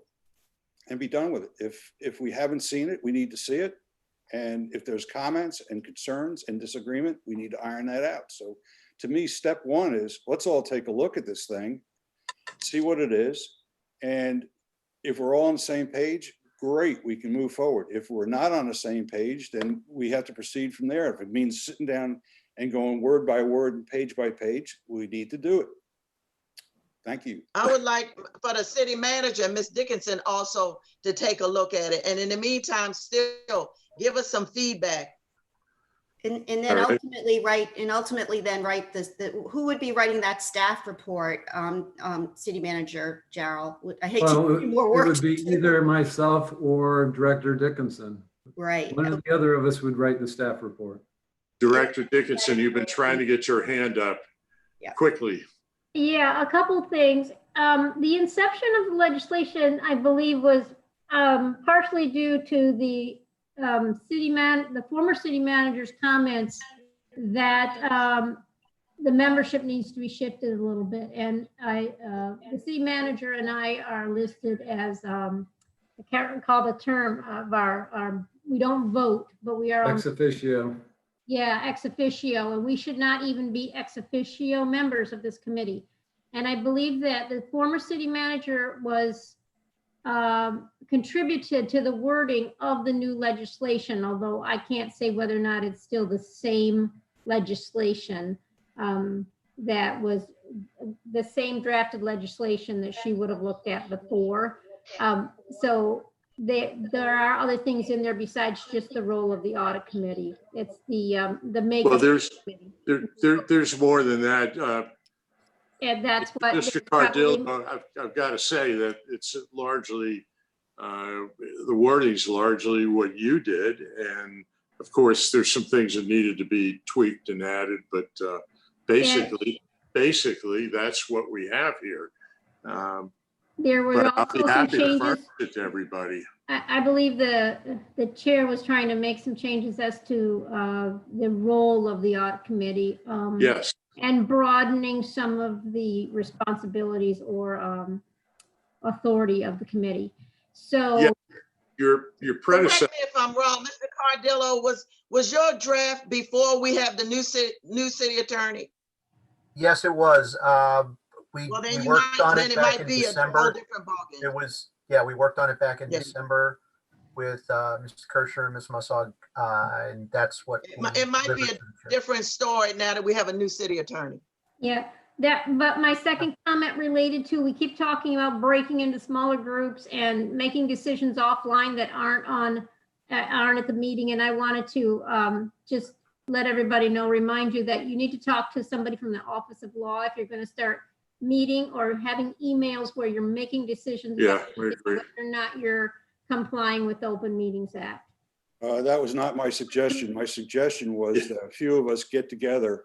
[SPEAKER 3] and be done with it. If we haven't seen it, we need to see it. And if there's comments and concerns and disagreement, we need to iron that out. So to me, step one is let's all take a look at this thing, see what it is. And if we're all on the same page, great, we can move forward. If we're not on the same page, then we have to proceed from there. If it means sitting down and going word by word and page by page, we need to do it. Thank you.
[SPEAKER 10] I would like for the city manager, Ms. Dickinson, also to take a look at it. And in the meantime, still give us some feedback.
[SPEAKER 9] And then ultimately then write this, who would be writing that staff report, city manager Jarrell? I hate to
[SPEAKER 6] Well,
[SPEAKER 9] do more
[SPEAKER 6] it
[SPEAKER 9] work.
[SPEAKER 6] would be either myself or Director Dickinson.
[SPEAKER 9] Right.
[SPEAKER 6] One or the other of us would write the staff report.
[SPEAKER 1] Director Dickinson, you've been trying to get your hand up quickly.
[SPEAKER 7] Yeah, a couple things. The inception of the legislation, I believe, was partially due to the former city manager's comments that the membership needs to be shifted a little bit. And the city manager and I are listed as, I can't recall the term of our we don't vote, but we are
[SPEAKER 6] Ex officio.
[SPEAKER 7] Yeah, ex officio, and we should not even be ex officio members of this committee. And I believe that the former city manager was contributed to the wording of the new legislation, although I can't say whether or not it's still the same legislation that was the same drafted legislation that she would have looked at before. So there are other things in there besides just the role of the audit committee. It's the makeup.
[SPEAKER 1] Well, there's more than that.
[SPEAKER 7] And that's what
[SPEAKER 1] Mr. Cardillo, I've got to say that it's largely the wording's largely what you did, and of course there's some things that needed to be tweaked and added, but basically that's what we have here.
[SPEAKER 7] There were
[SPEAKER 1] but
[SPEAKER 7] also
[SPEAKER 1] I'll be happy
[SPEAKER 7] some
[SPEAKER 1] to furnish
[SPEAKER 7] changes.
[SPEAKER 1] it to everybody.
[SPEAKER 7] I believe the chair was trying to make some changes as to the role of the audit committee.
[SPEAKER 1] Yes.
[SPEAKER 7] And broadening some of the responsibilities or authority of the committee. So
[SPEAKER 1] yeah, your predecessor.
[SPEAKER 10] Correct me if I'm wrong, Mr. Cardillo, was your draft before we have the new city attorney?
[SPEAKER 4] Yes, it was. We worked on it
[SPEAKER 10] it
[SPEAKER 4] back
[SPEAKER 10] might
[SPEAKER 4] in
[SPEAKER 10] be a
[SPEAKER 4] December.
[SPEAKER 10] whole different ballgame.
[SPEAKER 4] It was, we worked on it back in December with Mr. Kirschner and Ms. Mussog, and that's what
[SPEAKER 10] it might be a different story now that we have a new city attorney.
[SPEAKER 7] Yeah, but my second comment related to, we keep talking about breaking into smaller groups and making decisions offline that aren't at the meeting. And I wanted to just let everybody know, remind you that you need to talk to somebody from the Office of Law if you're going to start meeting or having emails where you're making decisions about whether or not you're complying with the Open Meetings Act.
[SPEAKER 3] That was not my suggestion. My suggestion was that a few of us get together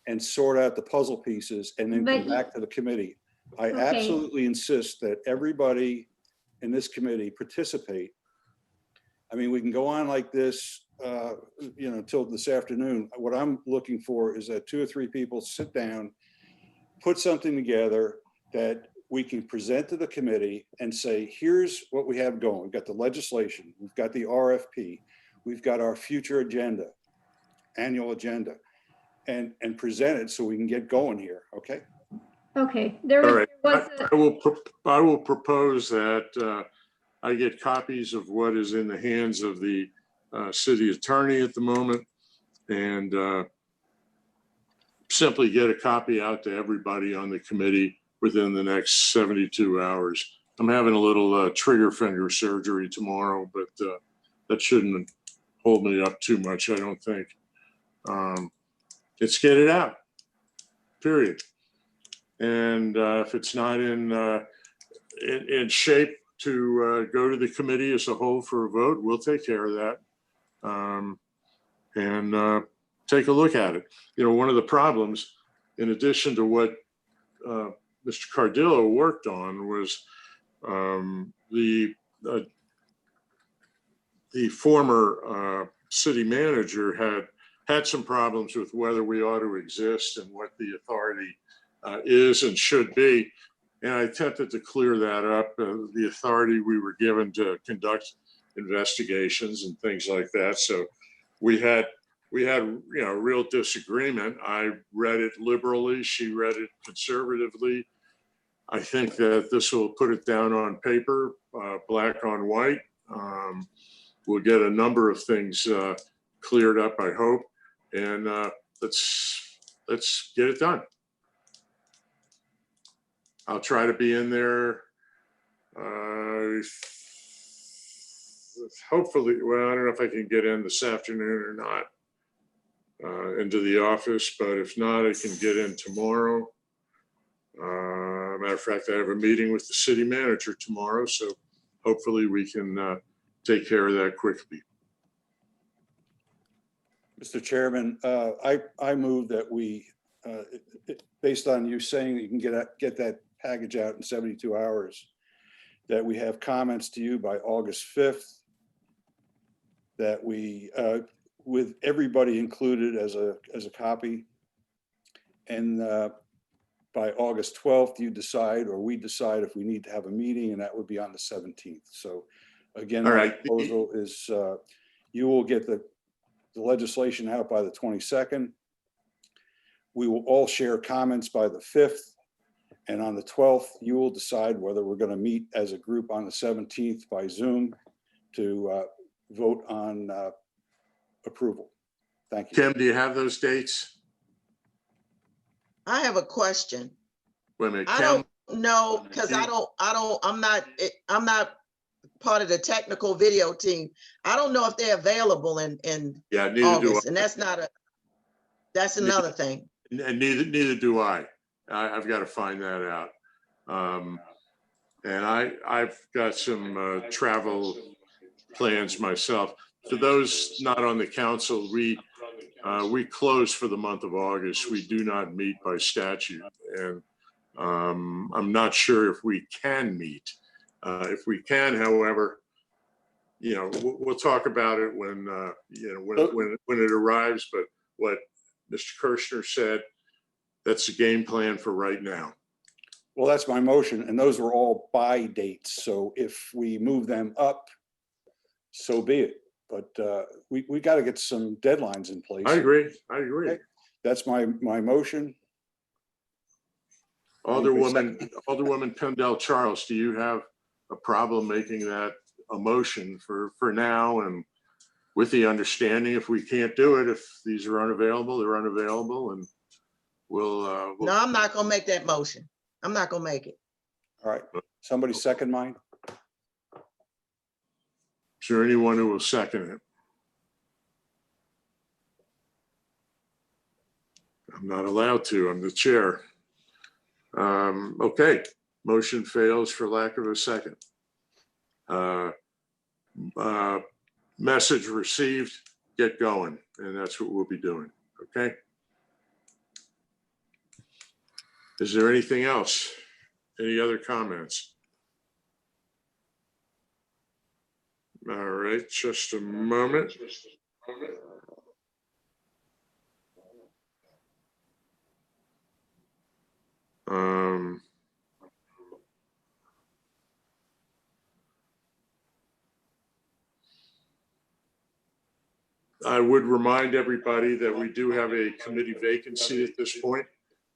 [SPEAKER 3] and sort out the puzzle pieces and then come back to the committee. I absolutely insist that everybody in this committee participate. I mean, we can go on like this, till this afternoon. What I'm looking for is that 2 or 3 people sit down, put something together that we can present to the committee and say, here's what we have going. We've got the legislation, we've got the RFP, we've got our future agenda, annual agenda, and present it so we can get going here, okay?
[SPEAKER 7] Okay.
[SPEAKER 1] I will propose that I get copies of what is in the hands of the city attorney at the moment, and simply get a copy out to everybody on the committee within the next 72 hours. I'm having a little trigger finger surgery tomorrow, but that shouldn't hold me up too much, I don't think. Let's get it out, period. And if it's not in shape to go to the committee as a whole for a vote, we'll take care of that. And take a look at it. You know, one of the problems, in addition to what Mr. Cardillo worked on, was the former city manager had some problems with whether we ought to exist and what the authority is and should be. And I attempted to clear that up, the authority we were given to conduct investigations and things like that. So we had real disagreement. I read it liberally. She read it conservatively. I think that this will put it down on paper, black on white. We'll get a number of things cleared up, I hope. And let's get it done. I'll try to be in there. Hopefully, well, I don't know if I can get in this afternoon or not into the office, but if not, I can get in tomorrow. Matter of fact, I have a meeting with the city manager tomorrow, so hopefully we can take care of that quickly.
[SPEAKER 3] Mr. Chairman, I move that we, based on you saying that you can get that package out in 72 hours, that we have comments to you by August 5th, that we, with everybody included as a copy, and by August 12th, you decide, or we decide if we need to have a meeting, and that would be on the 17th. So again, my proposal is you will get the legislation out by the 22nd. We will all share comments by the 5th. And on the 12th, you will decide whether we're going to meet as a group on the 17th by Zoom to vote on approval. Thank you.
[SPEAKER 1] Kim, do you have those dates?
[SPEAKER 10] I have a question.
[SPEAKER 1] Wait a minute,
[SPEAKER 10] I
[SPEAKER 1] Kim?
[SPEAKER 10] don't know, because I'm not part of the technical video team. I don't know if they're available in
[SPEAKER 1] Yeah, neither
[SPEAKER 10] August,
[SPEAKER 1] do I.
[SPEAKER 10] and that's another thing.
[SPEAKER 1] And neither do I. I've got to find that out. And I've got some travel plans myself. For those not on the council, we close for the month of August. We do not meet by statute, and I'm not sure if we can meet. If we can, however, we'll talk about it when when it arrives. But what Mr. Kirshner said, that's the game plan for right now.
[SPEAKER 3] Well, that's my motion, and those were all by dates. So if we move them up, so be it. But we got to get some deadlines in place.
[SPEAKER 1] I agree.
[SPEAKER 3] Okay. That's my motion.
[SPEAKER 1] Alderwoman Pendel Charles, do you have a problem making that a motion for now, and with the understanding if we can't do it, if these are unavailable, they're unavailable, and we'll
[SPEAKER 10] No, I'm not gonna make that motion. I'm not gonna make it.
[SPEAKER 3] All right. Somebody second mine.
[SPEAKER 1] Is there anyone who will second it? I'm not allowed to. I'm the chair. Okay, motion fails for lack of a second. Message received, get going, and that's what we'll be doing, okay? Is there anything else? Any other comments? All right, just a moment. I would remind everybody that we do have a committee vacancy at this point.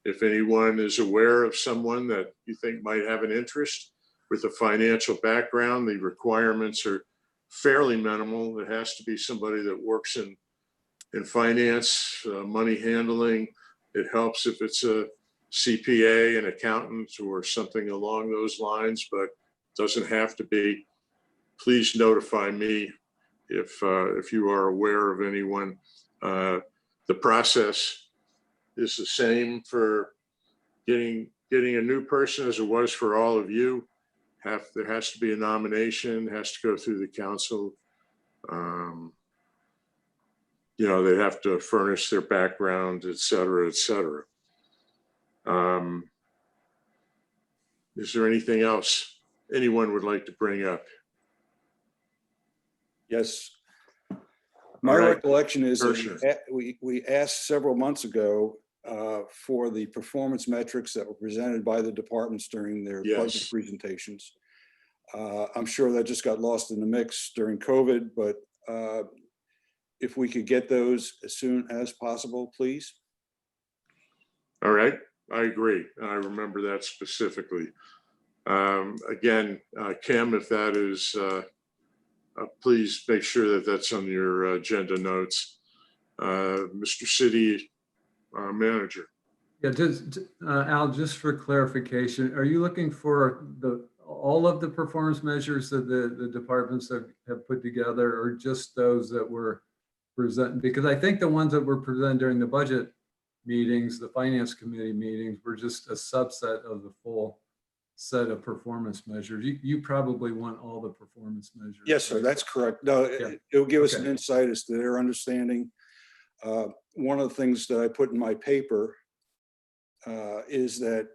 [SPEAKER 1] If anyone is aware of someone that you think might have an interest with a financial background, the requirements are fairly minimal. It has to be somebody that works in finance, money handling. It helps if it's a CPA, an accountant, or something along those lines, but doesn't have to be. Please notify me if you are aware of anyone. The process is the same for getting a new person as it was for all of you. There has to be a nomination, has to go through the council. You know, they have to furnish their background, et cetera, et cetera. Is there anything else anyone would like to bring up?
[SPEAKER 3] Yes. My
[SPEAKER 1] All right.
[SPEAKER 3] recollection is
[SPEAKER 1] Kirshner.
[SPEAKER 3] that we asked several months ago for the performance metrics that were presented by the departments during their budget
[SPEAKER 1] Yes.
[SPEAKER 3] presentations. I'm sure that just got lost in the mix during COVID, but if we could get those as soon as possible, please.
[SPEAKER 1] All right, I agree. I remember that specifically. Again, Kim, if that is, please make sure that that's on your agenda notes. Mr. City Manager.
[SPEAKER 6] Yeah, just Al, just for clarification, are you looking for all of the performance measures that the departments have put together, or just those that were presented? Because I think the ones that were presented during the budget meetings, the finance committee meetings, were just a subset of the full set of performance measures. You probably want all the performance measures.
[SPEAKER 3] Yes, sir,
[SPEAKER 6] right?
[SPEAKER 3] that's correct. No,
[SPEAKER 6] Yeah.
[SPEAKER 3] it'll give us an
[SPEAKER 6] Okay.
[SPEAKER 3] insight as to their understanding. One of the things that I put in my paper is that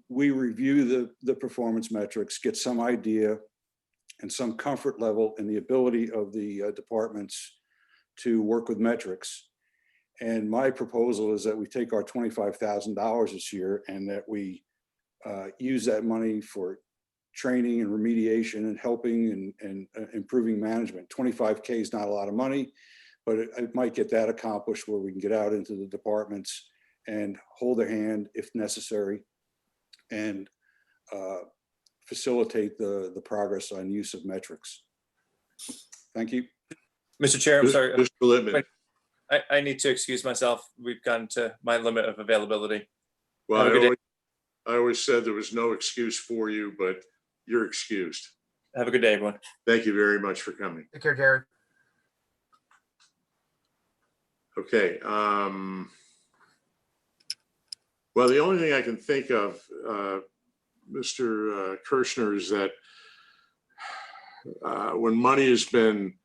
[SPEAKER 3] we review the performance metrics, get some idea and some comfort level in the ability of the departments to work with metrics. And my proposal is that we take our $25,000 this year and that we use that money for training and remediation and helping and improving management. 25K is not a lot of money, but it might get that accomplished where we can get out into the departments and hold their hand if necessary and facilitate the progress on use of metrics. Thank you.
[SPEAKER 5] Mr. Chair, I'm sorry.
[SPEAKER 1] Mr. Littman.
[SPEAKER 5] I need to excuse myself. We've gotten to my limit of availability.
[SPEAKER 1] Well,
[SPEAKER 5] Have a good day.
[SPEAKER 1] I always said there was no excuse for you, but you're excused.
[SPEAKER 5] Have a good day, everyone.
[SPEAKER 1] Thank you very much for coming.
[SPEAKER 4] Take care, Jared.
[SPEAKER 1] Okay. Well, the only thing I can think of, Mr. Kirshner, is that when money has been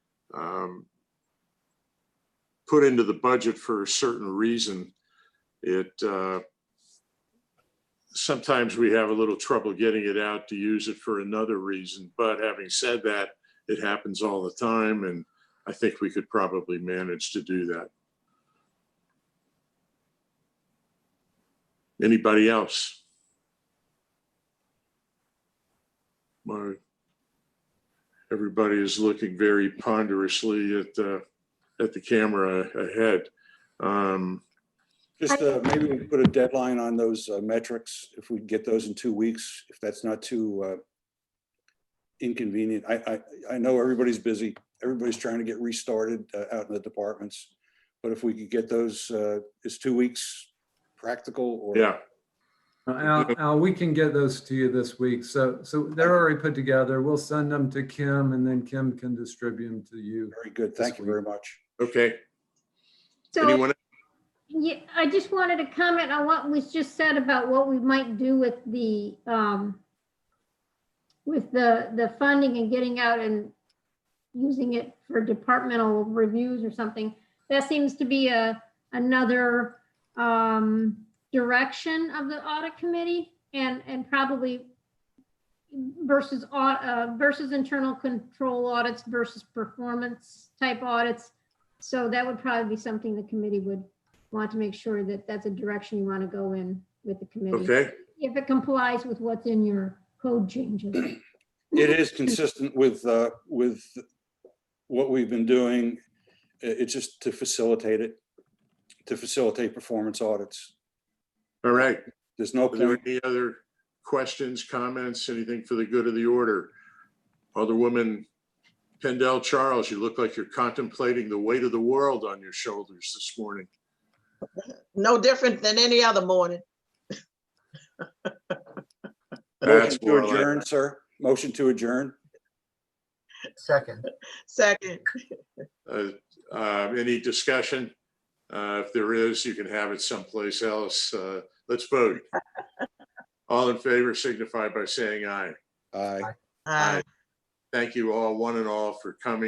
[SPEAKER 1] put into the budget for a certain reason, sometimes we have a little trouble getting it out to use it for another reason. But having said that, it happens all the time, and I think we could probably manage to do that. Anybody else? Everybody is looking very ponderously at the camera ahead.
[SPEAKER 3] Just maybe we put a deadline on those metrics, if we get those in 2 weeks, if that's not too inconvenient. I know everybody's busy. Everybody's trying to get restarted out in the departments. But if we could get those, is 2 weeks practical? Or
[SPEAKER 1] Yeah.
[SPEAKER 6] Al, we can get those to you this week. So they're already put together. We'll send them to Kim, and then Kim can distribute them to you.
[SPEAKER 3] Very good. Thank you very much.
[SPEAKER 1] Okay.
[SPEAKER 7] So,
[SPEAKER 1] Anyone?
[SPEAKER 7] yeah, I just wanted to comment on what was just said about what we might do with the funding and getting out and using it for departmental reviews or something. That seems to be another direction of the audit committee, and probably versus internal control audits versus performance type audits. So that would probably be something the committee would want to make sure that that's a direction you want to go in with the committee.
[SPEAKER 1] Okay.
[SPEAKER 7] If it complies with what's in your code changes.
[SPEAKER 3] It is consistent with what we've been doing. It's just to facilitate it, to facilitate performance audits.
[SPEAKER 1] All right.
[SPEAKER 3] There's no
[SPEAKER 1] Are there
[SPEAKER 3] point.
[SPEAKER 1] any other questions, comments, anything for the good of the order? Alderwoman Pendel Charles, you look like you're contemplating the weight of the world on your shoulders this morning.
[SPEAKER 10] No different than any other morning.
[SPEAKER 3] Motion to
[SPEAKER 1] more like
[SPEAKER 3] adjourn, sir. Motion to adjourn.
[SPEAKER 4] Second.
[SPEAKER 10] Second.
[SPEAKER 1] Any discussion? If there is, you can have it someplace else. Let's vote. All in favor signify by saying aye.
[SPEAKER 3] Aye.
[SPEAKER 10] Aye.
[SPEAKER 1] Thank you all, one and all, for coming.